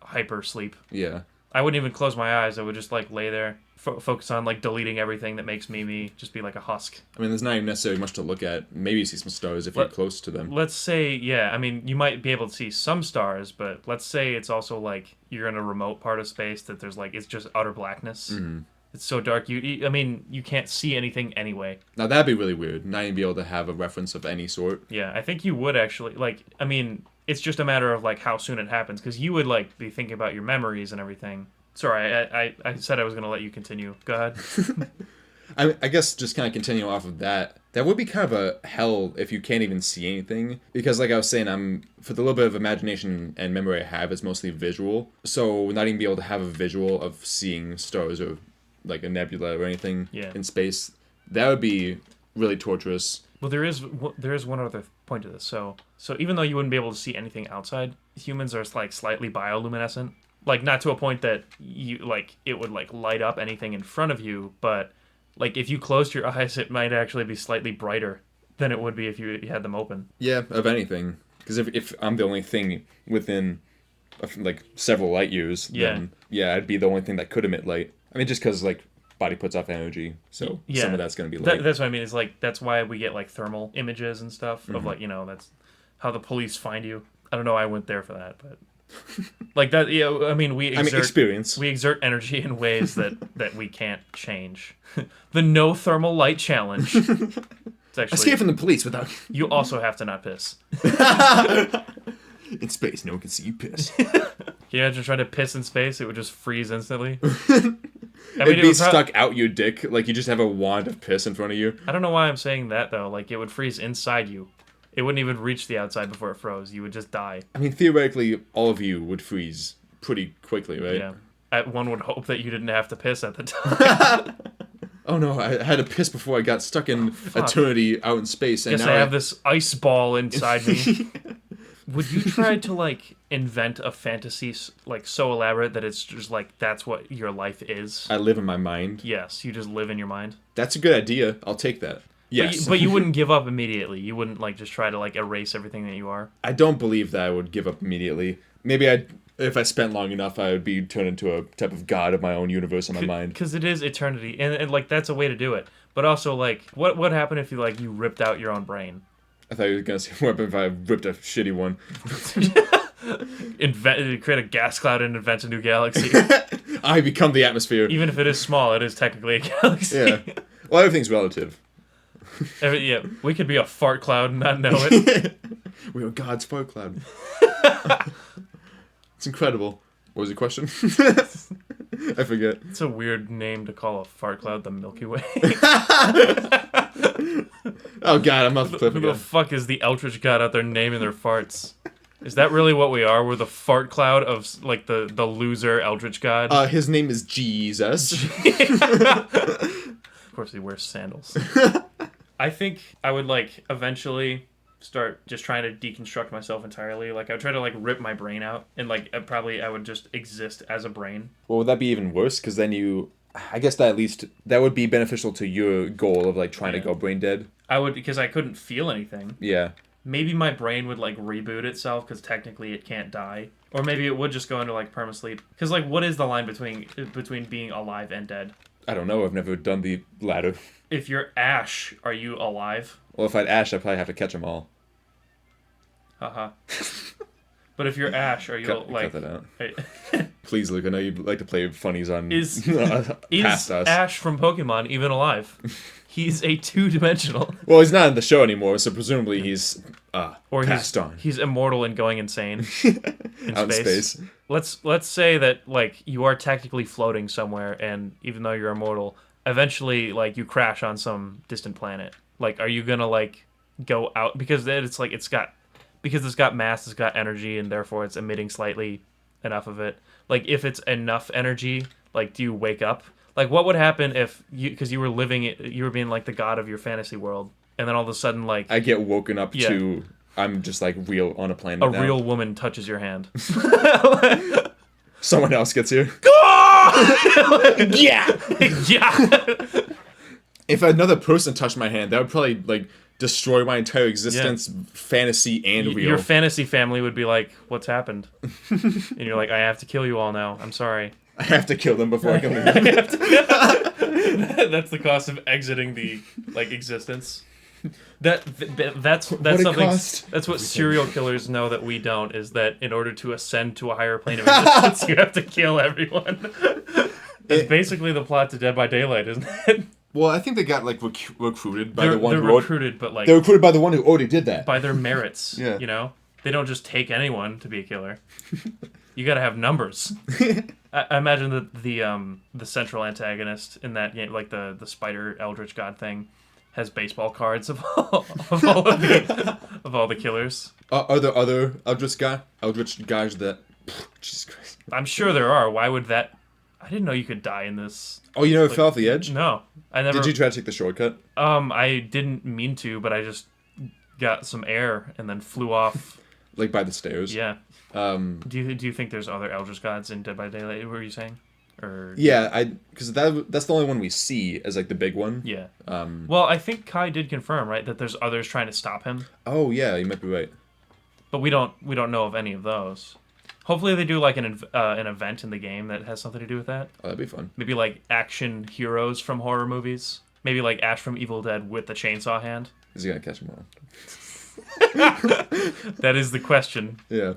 hyper sleep. Yeah. I wouldn't even close my eyes. I would just, like, lay there, focus on, like, deleting everything that makes me, just be like a husk. I mean, there's not even necessarily much to look at. Maybe you see some stars if you're close to them. Let's say, yeah, I mean, you might be able to see some stars, but let's say it's also, like, you're in a remote part of space that there's, like, it's just utter blackness. Mm-hmm. It's so dark, I mean, you can't see anything anyway. Now, that'd be really weird. Not even be able to have a reference of any sort. Yeah, I think you would actually, like, I mean, it's just a matter of, like, how soon it happens, because you would, like, be thinking about your memories and everything. Sorry, I said I was gonna let you continue. Go ahead. I guess just kind of continuing off of that, that would be kind of a hell if you can't even see anything. Because like I was saying, for the little bit of imagination and memory I have, it's mostly visual. So not even be able to have a visual of seeing stars or like a nebula or anything in space, that would be really torturous. Well, there is one other point to this. So even though you wouldn't be able to see anything outside, humans are like slightly bioluminescent. Like not to a point that you like it would like light up anything in front of you, but like if you closed your eyes, it might actually be slightly brighter than it would be if you had them open. Yeah, of anything. Because if I'm the only thing within like several light years, then yeah, I'd be the only thing that could emit light. I mean, just because like body puts off energy, so some of that's going to be light. That's what I mean. It's like that's why we get like thermal images and stuff of like that's how the police find you. I don't know. I went there for that, but like that. Yeah, I mean we exert energy in ways that we can't change. The no thermal light challenge. It's actually escape from the police without. You also have to not piss. In space, no one can see you piss. Can you imagine trying to piss in space? It would just freeze instantly. It'd be stuck out your dick, like you just have a wand of piss in front of you. I don't know why I'm saying that, though. Like, it would freeze inside you. It wouldn't even reach the outside before it froze. You would just die. I mean, theoretically, all of you would freeze pretty quickly, right? Yeah. One would hope that you didn't have to piss at the time. Oh no, I had to piss before I got stuck in eternity out in space. And Guess now I have this ice ball inside me. Would you try to, like, invent a fantasy, like, so elaborate that it's just, like, that's what your life is? I live in my mind. Yes, you just live in your mind. That's a good idea. I'll take that. Yes. But you wouldn't give up immediately. You wouldn't, like, just try to, like, erase everything that you are. I don't believe that I would give up immediately. Maybe if I spent long enough, I would be turned into a type of god of my own universe in my mind. Because it is eternity, and, like, that's a way to do it. But also, like, what happened if you ripped out your own brain? I thought you were going to say, what if I ripped a shitty one? Create a gas cloud and invent a new galaxy. I become the atmosphere. Even if it is small, it is technically a galaxy. Yeah. Well, everything's relative. Yeah, we could be a fart cloud and not know it. We are God's fart cloud. It's incredible. What was your question? I forget. It's a weird name to call a fart cloud the Milky Way. Oh god, I'm off the cliff Who again. the fuck is the Eldritch God out there naming their farts? Is that really what we are? We're the fart cloud of, like, the loser Eldritch God? His name is Jesus. Of course he wears sandals. I think I would, like, eventually start just trying to deconstruct myself entirely. Like, I would try to, like, rip my brain out, and, like, I would just exist as a brain. Well, would that be even worse? Because then I guess that at least, that would be beneficial to your goal of, like, trying to go brain dead. I would, because I couldn't feel anything. Yeah. Maybe my brain would, like, reboot itself, because technically it can't die. Or maybe it would just go into, like, perma sleep. Because, like, what is the line between being alive and dead? I don't know. I've never done the latter. If you're Ash, are you alive? Well, if I'd Ash, I'd probably have to catch them all. Haha. But if you're Ash, are you cut that out. Please, Luke. I know you'd like to play funnies on is past us. Ash from Pokemon even alive? He's a two-dimensional. Well, he's not in the show anymore, so presumably he's passed on. He's immortal and going insane in out space. In space. Let's say that, like, you are technically floating somewhere, and even though you're immortal, eventually, like, you crash on some distant planet. Like, are you gonna, like, go out because then it's like it's got mass, it's got energy, and therefore it's emitting slightly enough of it. Like, if it's enough energy, like, do you wake up? Like, what would happen if because you were being, like, the god of your fantasy world, and then all of a sudden, like, I get woken up to I'm just, like, real on a planet now. A real woman touches your hand. Someone else gets here. Yeah. If another person touched my hand, that would probably, like, destroy my entire existence, fantasy and real. Your fantasy family would be like, "What's happened?" And you're like, "I have to kill you all now. I'm sorry. I have to kill them before I can leave." That's the cost of exiting the, like, existence. That's what something. That's what serial killers know that we don't. Is that in order to ascend to a higher plane of existence, you have to kill everyone. It's basically the plot to Dead by Daylight, isn't it? Well, I think they got, like, recruited by they're the one who recruited, but, like, they're recruited by the one who already did that. By their merits, you know? They don't just take anyone to be a killer. You gotta have numbers. I imagine that the central antagonist in that game, like the spider Eldritch God thing, has baseball cards of all of the killers. Are there other Eldritch guys that? Jesus Christ. I'm sure there are. Why would that? I didn't know you could die in this. Oh, you never Like, fell off the edge? no, I never. Did you try to take the shortcut? I didn't mean to, but I just got some air and then flew off. Like by the stairs? Yeah. Do you think there's other Eldritch gods in Dead by Daylight? What were you saying? Or Yeah, because that's the only one we see as like the big one. yeah. Well, I think Kai did confirm, right, that there's others trying to stop him, Oh yeah, you might be right. but we don't know of any of those. Hopefully, they do like an event in the game that has something to do with that. Oh, that'd be fun. Maybe like action heroes from horror movies. Maybe like Ash from Evil Dead with the chainsaw hand. Is he gonna catch him all? That is the question. Yeah.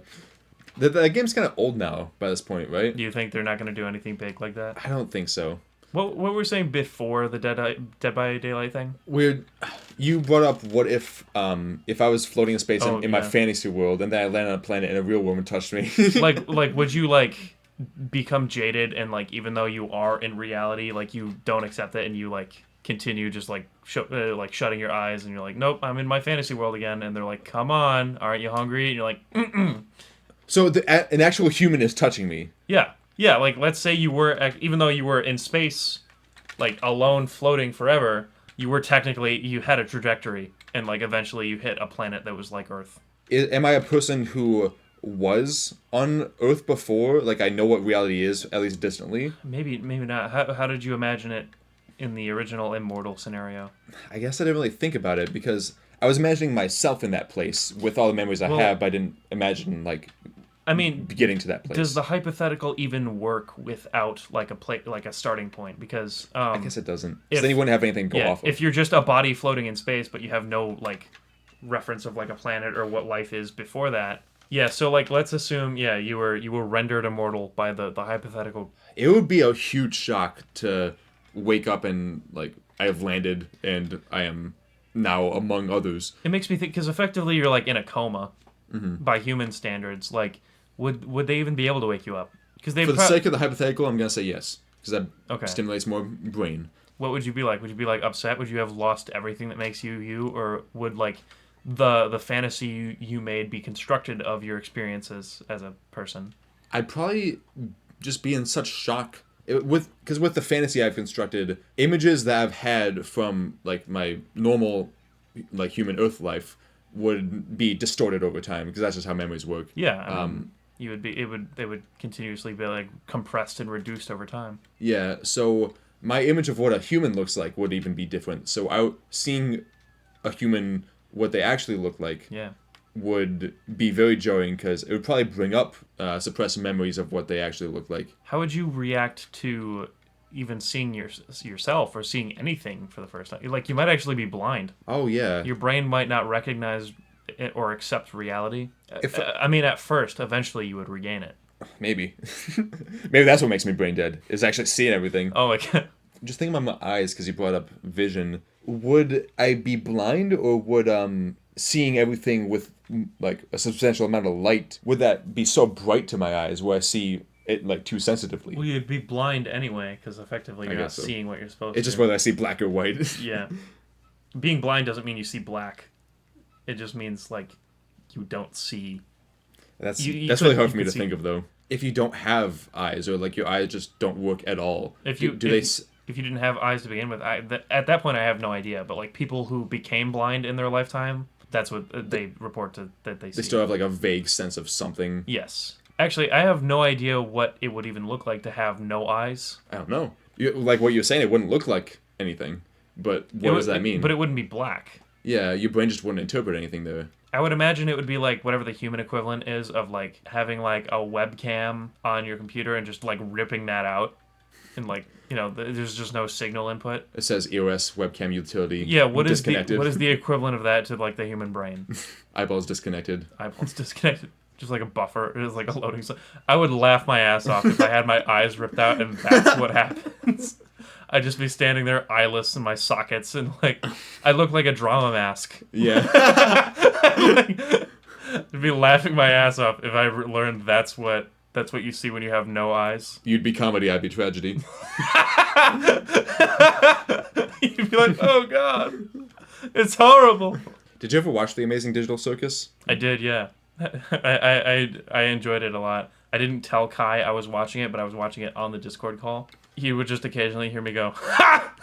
The game's kind of old now by this point, right? Do you think they're not going to do anything big like that? I don't think so. What were we saying before the Dead by Daylight thing? Weird. You brought up what if I was floating in space in my yeah. fantasy world and then I landed on a planet and a real woman touched me. like would you like become jaded and like even though you are in reality like you don't accept it and you like continue just like shutting your eyes and you're like nope I'm in my fantasy world again and they're like come on aren't you hungry and you're like mm-mm. So an actual human is touching me. Yeah, like let's say you were, even though you were in space, like alone floating forever, you had a trajectory, and like eventually you hit a planet that was like Earth. Am I a person who was on Earth before? Like I know what reality is, at least distantly. Maybe not. How did you imagine it in the original Immortal scenario? I guess I didn't really think about it because I was imagining myself in that place with all the memories I have, but I didn't imagine like I mean, getting to that place. does the hypothetical even work without like a starting point? Because I guess it doesn't. So then you wouldn't have anything to go off of. If you're just a body floating in space, but you have no like reference of like a planet or what life is before that. Yeah, so like let's assume you were rendered immortal by the hypothetical. It would be a huge shock to wake up and like I have landed and I am now among others. It makes me think because effectively you're like in a coma by human standards. Like would they even be able to wake you up? Because for the sake of the hypothetical, I'm gonna say yes because that stimulates more brain. What would you be like? Would you be like upset? Would you have lost everything that makes you you, or would like the fantasy you made be constructed of your experiences as a person? I'd probably just be in such shock because with the fantasy I've constructed, images that I've had from like my normal like human Earth life would be distorted over time because that's just how memories work. Yeah, I mean, they would continuously be like compressed and reduced over time. Yeah, so my image of what a human looks like would even be different. So seeing a human what they actually look like would be very jarring because it would probably bring up suppressed memories of what they actually look like. How would you react to even seeing yourself or seeing anything for the first time? Like you might actually be blind. Oh yeah. Your brain might not recognize it or accept reality. I mean, at first, eventually you would regain it. Maybe. Maybe that's what makes me brain dead, is actually seeing everything. Oh, okay. Just thinking about my eyes, because you brought up vision. Would I be blind, or would seeing everything with like a substantial amount of light, would that be so bright to my eyes where I see it like too sensitively? Well, you'd be blind anyway, because effectively you're not seeing what you're supposed to. It's just whether I see black or white. Yeah. Being blind doesn't mean you see black. It just means like you don't see. That's really hard for me to think of though. If you don't have eyes, or like your eyes just don't work at all, if you didn't have eyes to begin with, at that point I have no idea. But like people who became blind in their lifetime, that's what they report that they see. They still have like a vague sense of something. Yes. Actually, I have no idea what it would even look like to have no eyes. I don't know. Like what you're saying, it wouldn't look like anything. But what does that mean? But it wouldn't be black. Yeah, your brain just wouldn't interpret anything there. I would imagine it would be like whatever the human equivalent is of like having like a webcam on your computer and just like ripping that out. And like, you know, there's just no signal input. It says EOS webcam utility. Yeah, what is the equivalent of that to like the human brain? Eyeballs disconnected. Eyeballs disconnected. Just like a buffer. It is like a loading. I would laugh my ass off if I had my eyes ripped out and that's what happens. I'd just be standing there eyeless in my sockets and like I look like a drama mask. Yeah. I'd be laughing my ass off if I learned that's what That's what you see when you have no eyes. You'd be comedy, I'd be tragedy. You'd be like, oh god, it's horrible. Did you ever watch The Amazing Digital Circus? I did, yeah. I enjoyed it a lot. I didn't tell Kai I was watching it, but I was watching it on the Discord call. He would just occasionally hear me go, ha!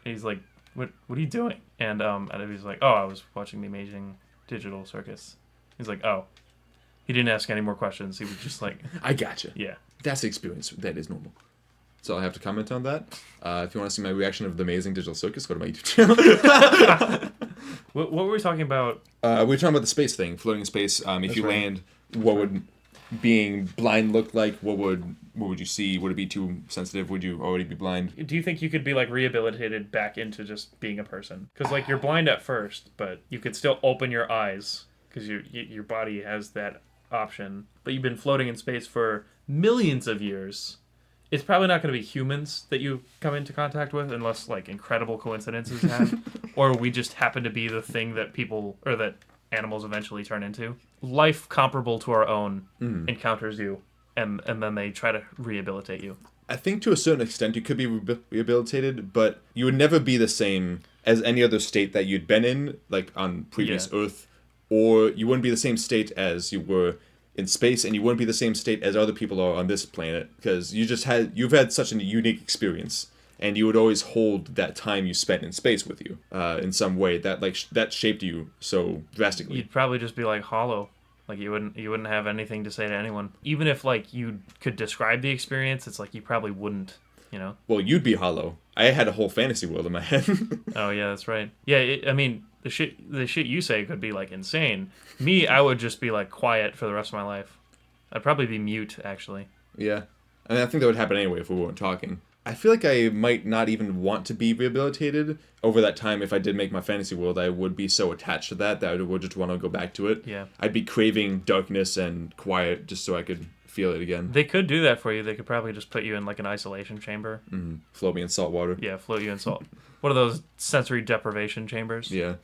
He's like, what are you doing? And he's like, oh, I was watching The Amazing Digital Circus. He's like, oh. He didn't ask any more questions. He was just like... I gotcha. Yeah. That's the experience. That is normal. So I have to comment on that. If you want to see my reaction of The Amazing Digital Circus, go to my YouTube channel. What were we talking about? We were talking about the space thing, floating in space. If you land, what would being blind look like? What would you see? Would it be too sensitive? Would you already be blind? Do you think you could be like rehabilitated back into just being a person? Because like you're blind at first, but you could still open your eyes because your body has that option. But you've been floating in space for millions of years. It's probably not going to be humans that you come into contact with unless like incredible coincidences happen, or we just happen to be the thing that people or that animals eventually turn into. Life comparable to our own encounters you, and then they try to rehabilitate you. I think to a certain extent you could be rehabilitated, but you would never be the same as any other state that you'd been in, like on previous Earth, or you wouldn't be the same state as you were in space, and you wouldn't be the same state as other people are on this planet, because you've had such a unique experience, and you would always hold that time you spent in space with you in some way that shaped you so drastically. You'd probably just be like hollow, like you wouldn't have anything to say to anyone, even if like you could describe the experience. It's like you probably wouldn't, you know. Well, you'd be hollow. I had a whole fantasy world in my head. Oh yeah, that's right. Yeah, I mean. The shit you say could be, like, insane. Me, I would just be, like, quiet for the rest of my life. I'd probably be mute, actually. Yeah. I mean, I think that would happen anyway if we weren't talking. I feel like I might not even want to be rehabilitated over that time. If I did make my fantasy world, I would be so attached to that I would just want to go back to it. Yeah. I'd be craving darkness and quiet just so I could feel it again. They could do that for you. They could probably just put you in, like, an isolation chamber. Mm-hmm. Float me in salt water. Yeah, float you in salt. What are those sensory deprivation chambers? Yeah.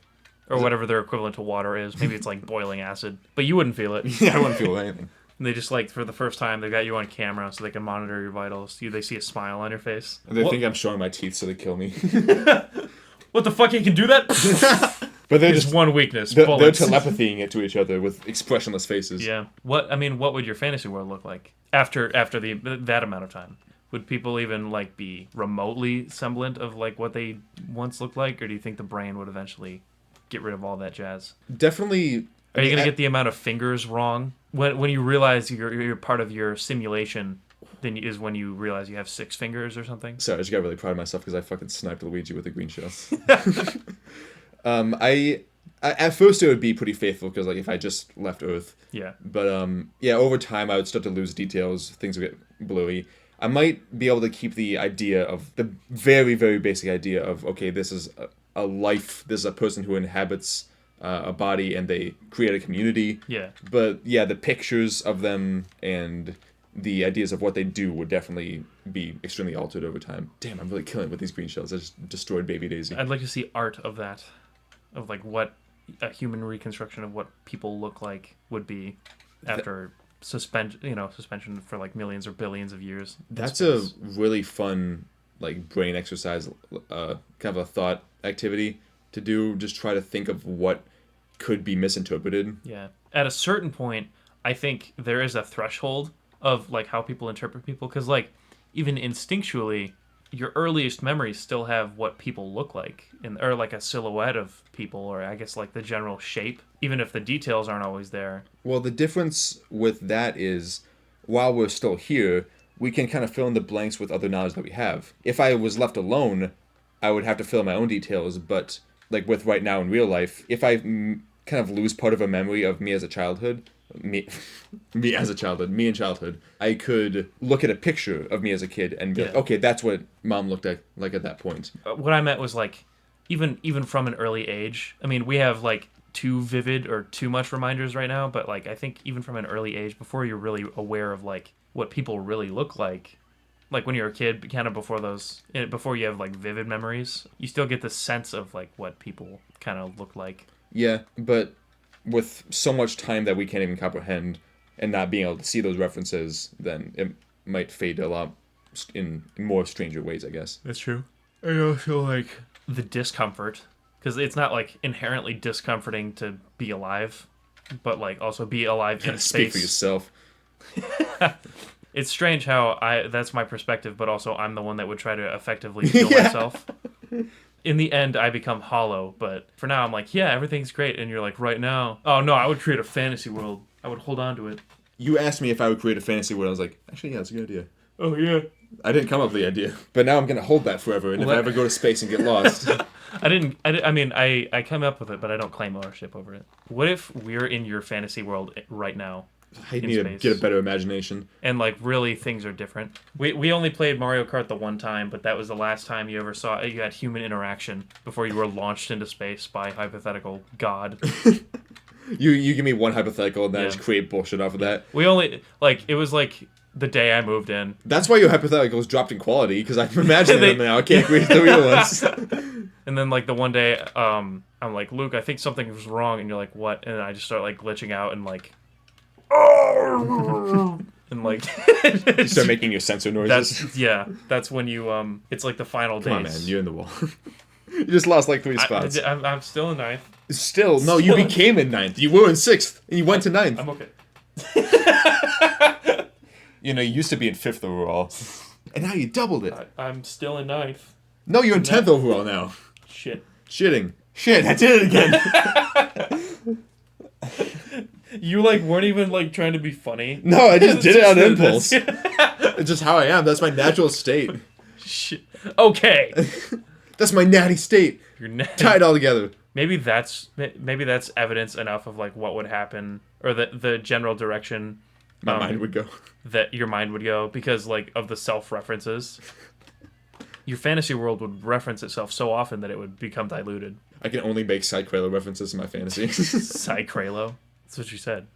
Or whatever their equivalent to water is. Maybe it's like boiling acid. But you wouldn't feel it. Yeah, I wouldn't feel anything. And they just, like, for the first time, they got you on camera so they can monitor your vitals. They see a smile on your face. And they think I'm showing my teeth so they kill me. What the fuck, you can do that? But they're just one weakness. They're telepathying it to each other with expressionless faces. Yeah. What would your fantasy world look like after that amount of time? Would people even like be remotely semblant of like what they once looked like, or do you think the brain would eventually get rid of all that jazz? Definitely. Are you gonna get the amount of fingers wrong when you realize you're part of your simulation? Then is when you realize you have 6 fingers or something. Sorry, I just got really proud of myself because I fucking sniped Luigi with a green shell. I at first it would be pretty faithful because like if I just left Earth. Yeah. But over time I would start to lose details. Things would get blurry. I might be able to keep the idea of the very, very basic idea of, okay, this is a life, this is a person who inhabits a body and they create a community. Yeah. But yeah, the pictures of them and the ideas of what they do would definitely be extremely altered over time. Damn, I'm really killing it with these green shells. I just destroyed Baby Daisy. I'd like to see art of that, of like what a human reconstruction of what people look like would be after suspension for like millions or billions of years. That's a really fun like brain exercise, kind of a thought activity to do. Just try to think of what could be misinterpreted. Yeah. At a certain point, I think there is a threshold of like how people interpret people, because like even instinctually, your earliest memories still have what people look like, or like a silhouette of people, or I guess like the general shape, even if the details aren't always there. Well, the difference with that is, while we're still here, we can kind of fill in the blanks with other knowledge that we have. If I was left alone, I would have to fill in my own details, but like with right now in real life, if I kind of lose part of a memory of me as a childhood, me in childhood, I could look at a picture of me as a kid and be like, okay, that's what mom looked like at that point. What I meant was like, even from an early age, I mean, we have like too vivid or too much reminders right now, but like I think even from an early age, before you're really aware of like what people really look like when you're a kid, kind of before you have like vivid memories, you still get the sense of like what people kind of look like. Yeah, but with so much time that we can't even comprehend, and not being able to see those references, then it might fade a lot in more stranger ways, I guess. That's true. I also like the discomfort, because it's not like inherently discomforting to be alive, but like also be alive in Speak space. for yourself. It's strange how that's my perspective, but also I'm the one that would try to effectively kill Yeah. myself. In the end, I become hollow, but for now, I'm like, yeah, everything's great. And you're like, right now, oh no, I would create a fantasy world. I would hold on to it. You asked me if I would create a fantasy world. I was like, actually, yeah, that's a good idea. Oh yeah. I didn't come up with the idea, but now I'm gonna hold that forever. And if I ever go to space and get lost, I mean, I come up with it, but I don't claim ownership over it. What if we're in your fantasy world right now? I In need to space. get a better imagination. And like really things are different. We only played Mario Kart the one time, but that was the last time you ever saw you had human interaction before you were launched into space by hypothetical God. You give me one hypothetical, and then I Yeah. just create bullshit off of that. We only like it was like the day I moved in. That's why your hypotheticals dropped in quality, because I'm imagining They- them now. I can't create the real ones. And then like the one day I'm like, Luke, I think something was wrong, and you're like, what? And I just start like glitching out and like and like You start making your sensor noises. that's when you it's like the final Come on, days. man, you're in the wall. You just lost like 3 spots. I'm still in ninth. Still, no, you became in 9th. You were in 6th, and you went to 9th. I'm okay. You know, you used to be in 5th overall, and now you doubled it. I'm still in ninth. No, you're in 10th overall now. Shit. Shitting. Shit, I did it again. You like weren't even like trying to be funny. No, I just did it on That's- impulse. It's just how I am. That's my natural state. Shit. Okay. That's my natty state. You're Tie it all together. maybe that's evidence enough of like what would happen or the general direction My mind would go. that your mind would go because like of the self references. Your fantasy world would reference itself so often that it would become diluted. I can only make Cycralo references in my fantasy. Cycralo. That's what you said.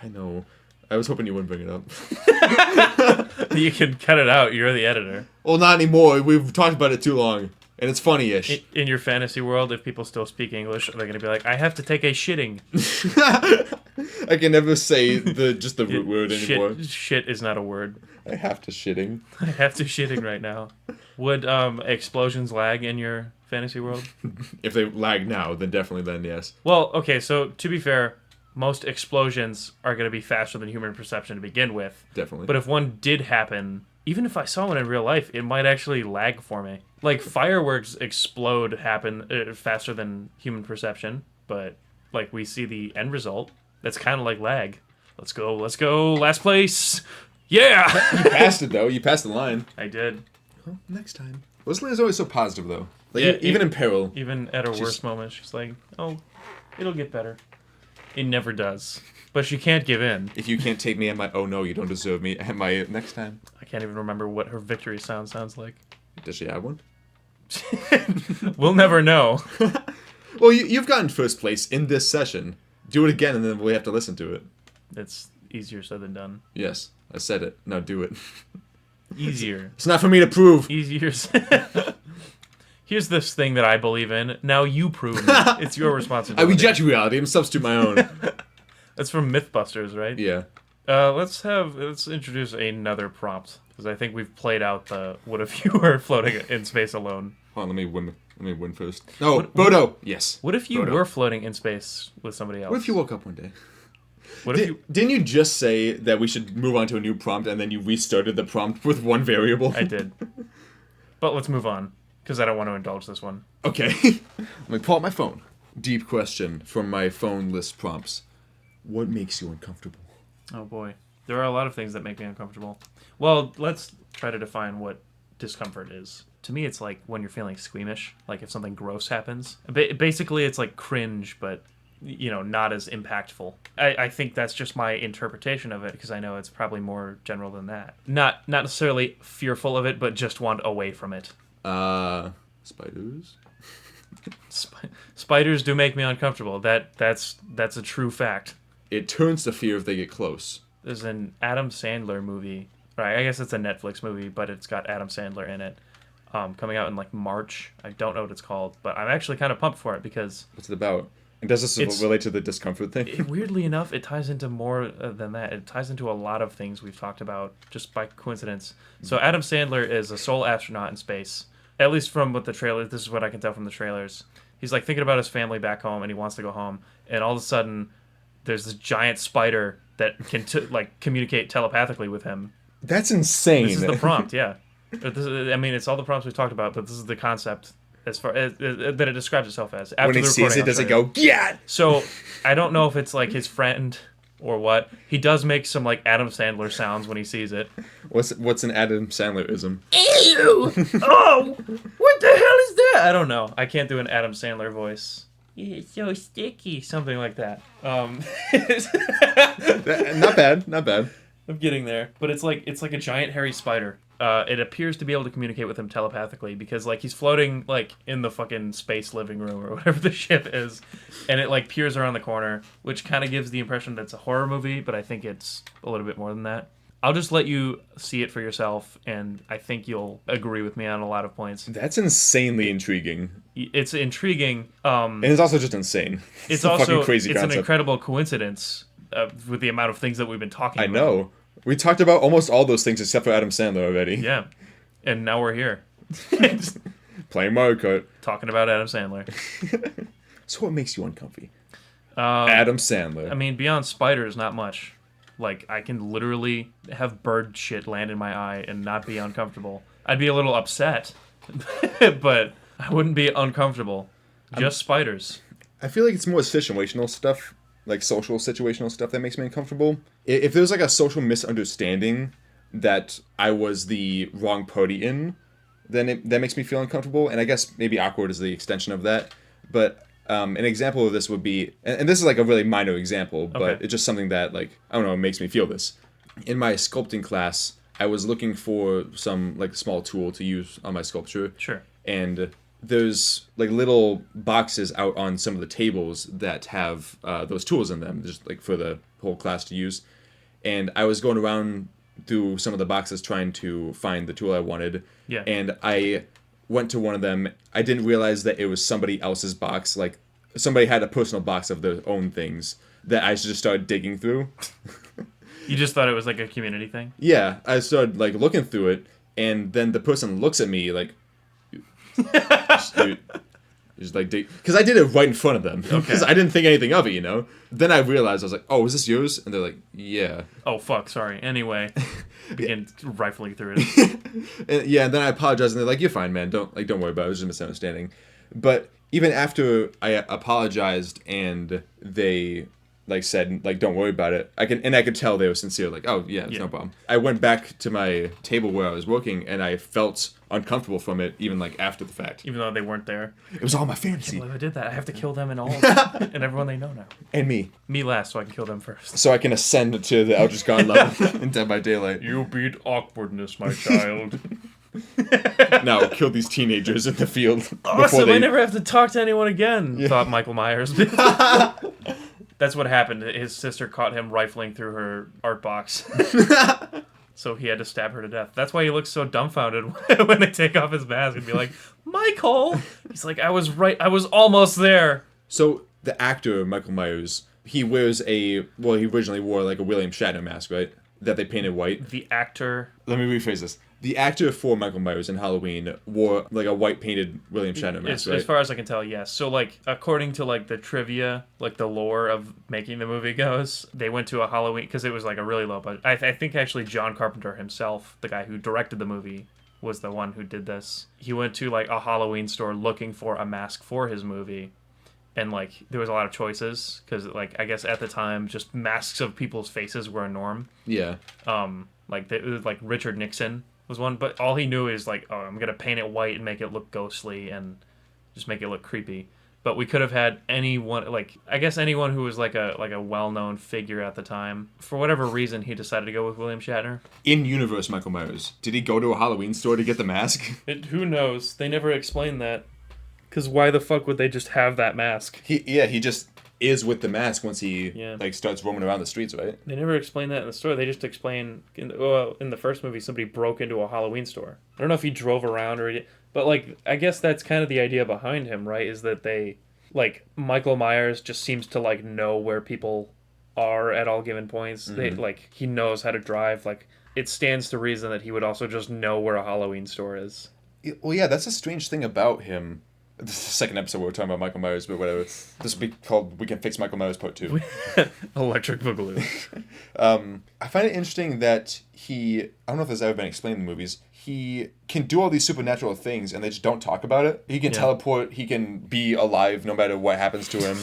I know. I was hoping you wouldn't bring it up. You can cut it out. You're the editor. Well, not anymore. We've talked about it too long. And it's funny-ish. In your fantasy world, if people still speak English, they're going to be like, I have to take a shitting. I can never say just the root word anymore. Shit is not a word. I have to shitting. I have to shitting right now. Would explosions lag in your fantasy world? If they lag now, then definitely then, yes. Well, okay, so to be fair, most explosions are going to be faster than human perception to begin with. Definitely. But if one did happen, even if I saw one in real life, it might actually lag for me. Like fireworks happen faster than human perception, but like we see the end result. That's kind of like lag. Let's go, last place. Yeah! You passed it, though. You passed the line. I did. Well, next time. Leslie's always so positive, though. Like, Yeah, even in peril. Even at her worst moments, she's like, oh, it'll get better. It never does. But she can't give in. If you can't take me at my, oh no, you don't deserve me, at my next time. I can't even remember what her victory sounds like. Does she have one? We'll never know. Well, you've gotten first place in this session. Do it again, and then we have to listen to it. It's easier said than done. Yes, I said it. Now do it. Easier. It's not for me to prove. Easier said. Here's this thing that I believe in. Now you prove it. It's your I responsibility. reject reality and substitute my own. That's from Mythbusters, right? Yeah. Let's introduce another prompt because I think we've played out the what if you were floating in space alone. Hold on, let me win first. No, Bodo. Yes. What if you Bodo. were floating in space with somebody else? What if you woke up one day? What if you? Didn't you just say that we should move on to a new prompt and then you restarted the prompt with one variable? I did. But let's move on because I don't want to indulge this one. Okay. Let me pull out my phone. Deep question from my phone list prompts. What makes you uncomfortable? Oh boy, there are a lot of things that make me uncomfortable. Well, let's try to define what discomfort is. To me, it's like when you're feeling squeamish, like if something gross happens. Basically, it's like cringe, but not as impactful. I think that's just my interpretation of it because I know it's probably more general than that. Not necessarily fearful of it, but just want away from it. Spiders? Spiders do make me uncomfortable. That's a true fact. It turns to fear if they get close. There's an Adam Sandler movie. Right, I guess it's a Netflix movie, but it's got Adam Sandler in it. Coming out in like March. I don't know what it's called, but I'm actually kind of pumped for it because What's it about? And does this It's relate to the discomfort thing? weirdly enough, it ties into more than that. It ties into a lot of things we've talked about just by coincidence. So Adam Sandler is a sole astronaut in space. At least from what the trailer, this is what I can tell from the trailers. He's like thinking about his family back home, and he wants to go home. And all of a sudden, there's this giant spider that can like communicate telepathically with him. That's insane. This is the prompt, yeah. I mean, it's all the prompts we've talked about, but this is the concept as far as that it describes itself as. When he sees it, does it go, yeah? So I don't know if it's like his friend or what. He does make some like Adam Sandler sounds when he sees it. What's an Adam Sandlerism? Ew! Oh! What the hell is that? I don't know. I can't do an Adam Sandler voice. It's so sticky. Something like that. Not bad. Not bad. I'm getting there, but it's like a giant hairy spider. It appears to be able to communicate with him telepathically because like he's floating like in the fucking space living room or whatever the ship is, and it like peers around the corner, which kind of gives the impression that it's a horror movie, but I think it's a little bit more than that. I'll just let you see it for yourself, and I think you'll agree with me on a lot of points. That's insanely intriguing. It's intriguing. And it's also just insane. It's a also fucking crazy it's concept. an incredible coincidence with the amount of things that we've been talking about. I know. We talked about almost all those things except for Adam Sandler already. Yeah. And now we're here. Playing Mario Kart. Talking about Adam Sandler. So what makes you uncomfy? Adam Sandler. I mean, beyond spiders, not much. Like, I can literally have bird shit land in my eye and not be uncomfortable. I'd be a little upset, but I wouldn't be uncomfortable. Just spiders. I feel like it's more situational stuff, like social situational stuff that makes me uncomfortable. If there's like a social misunderstanding that I was the wrong party in, then that makes me feel uncomfortable. And I guess maybe awkward is the extension of that. But an example of this would be, and this is like a really minor example, but Okay. it's just something that like, I don't know, it makes me feel this. In my sculpting class, I was looking for some like small tool to use on my sculpture. Sure. And there's like little boxes out on some of the tables that have those tools in them, just like for the whole class to use. And I was going around through some of the boxes trying to find the tool I wanted. Yeah. And I went to one of them. I didn't realize that it was somebody else's box. Like somebody had a personal box of their own things that I just started digging through. You just thought it was like a community thing? Yeah, I started like looking through it, and then the person looks at me like, just like, because I did it right in front of them. Because I didn't think anything of it, you know. Then I realized I was like, "Oh, is this yours?" And they're like, "Yeah." Oh, fuck, sorry. Anyway, begin rifling through it. And then I apologized, and they're like, "You're fine, man. Don't worry about it. It was just a misunderstanding." But even after I apologized and they like said like, "Don't worry about it," I could tell they were sincere. Like, "Oh yeah, it's no problem." I went back to my table where I was working, and I felt uncomfortable from it, even like after the fact. Even though they weren't there. It was all my I fantasy. can't believe I did that. I have to kill them and all and everyone they know now. And me. Me last, so I can kill them first. So I can ascend to the Eldritch God level in Dead by Daylight. You beat awkwardness, my child. Now kill these teenagers in the field before Awesome, they... I never have to talk to anyone again, thought Michael Myers. That's what happened. His sister caught him rifling through her art box. So he had to stab her to death. That's why he looks so dumbfounded when they take off his mask and be like, Michael! He's like, I was right. I was almost there. So the actor, Michael Myers, he wears he originally wore like a William Shatner mask, right? That they painted white. The actor... Let me rephrase this. The actor for Michael Myers in Halloween wore like a white painted William Shatner mask, right? As far as I can tell, yes. So, like, according to, like, the trivia, like, the lore of making the movie goes, they went to a Halloween, because it was, like, a really low budget. I think, actually, John Carpenter himself, the guy who directed the movie, was the one who did this. He went to, like, a Halloween store looking for a mask for his movie, and, like, there was a lot of choices, because, like, I guess at the time, just masks of people's faces were a norm. Yeah. It was, like, Richard Nixon was one, but all he knew is like, oh, I'm gonna paint it white and make it look ghostly and just make it look creepy. But we could have had anyone, like, I guess anyone who was like a well-known figure at the time. For whatever reason, he decided to go with William Shatner. In universe, Michael Myers, did he go to a Halloween store to get the mask? Who knows? They never explained that. Because why the fuck would they just have that mask? He just is with the mask once he like starts roaming around the streets, right? They never explained that in the story. They just explain in the first movie somebody broke into a Halloween store. I don't know if he drove around but like I guess that's kind of the idea behind him, right? Is that they Like Michael Myers just seems to like know where people are at all given points. They like he knows how to drive. Like it stands to reason that he would also just know where a Halloween store is. Well, yeah, that's a strange thing about him. This is the second episode where we're talking about Michael Myers, but whatever. This will be called "We Can Fix Michael Myers" Part 2. Electric Boogaloo. I find it interesting that I don't know if this has ever been explained in the movies, he can do all these supernatural things and they just don't talk about it. He can teleport, he can be alive no matter what happens to him.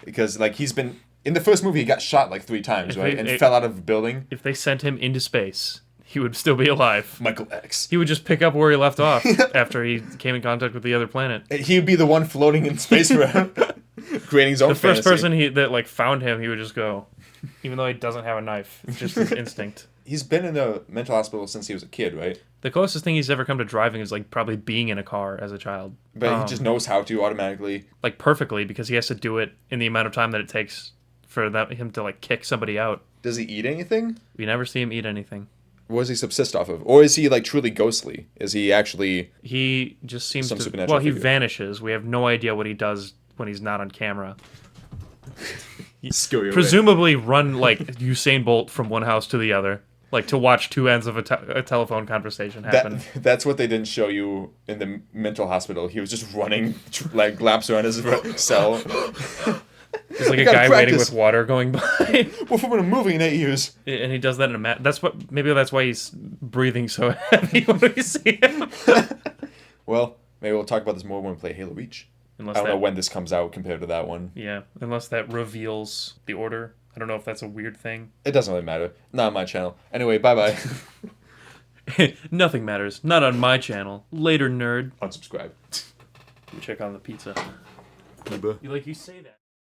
Because, like, he's been... In the first movie, he got shot, like, 3 times, right? And fell out of a building. If they sent him into space, he would still be alive. Michael X. He would just pick up where he left off after he came in contact with the other planet. He would be the one floating in space forever, creating his own The first fantasy. person that like found him, he would just go, even though he doesn't have a knife. It's just his instinct. He's been in a mental hospital since he was a kid, right? The closest thing he's ever come to driving is like probably being in a car as a child. But he just knows how to automatically. Like perfectly, because he has to do it in the amount of time that it takes for him to like kick somebody out. Does he eat anything? We never see him eat anything. What does he subsist off of? Or is he, like, truly ghostly? Is he actually... He just seems some to... supernatural Well, he figure? vanishes. We have no idea what he does when he's not on camera. Scare you away. Presumably run, like, Usain Bolt from one house to the other. Like, to watch two ends of a telephone conversation happen. That's what they didn't show you in the mental hospital. He was just running, like, laps around his cell. There's like a guy waiting with water going by. Well, from a movie in 8 years. And he does that in a maybe that's why he's breathing so heavy when we see him. Well, maybe we'll talk about this more when we play Halo Reach. I don't know when this comes out compared to that one. Yeah, unless that reveals the order. I don't know if that's a weird thing. It doesn't really matter. Not on my channel. Anyway, bye-bye. Nothing matters. Not on my channel. Later, nerd. Unsubscribe. Check on the pizza. You You say that.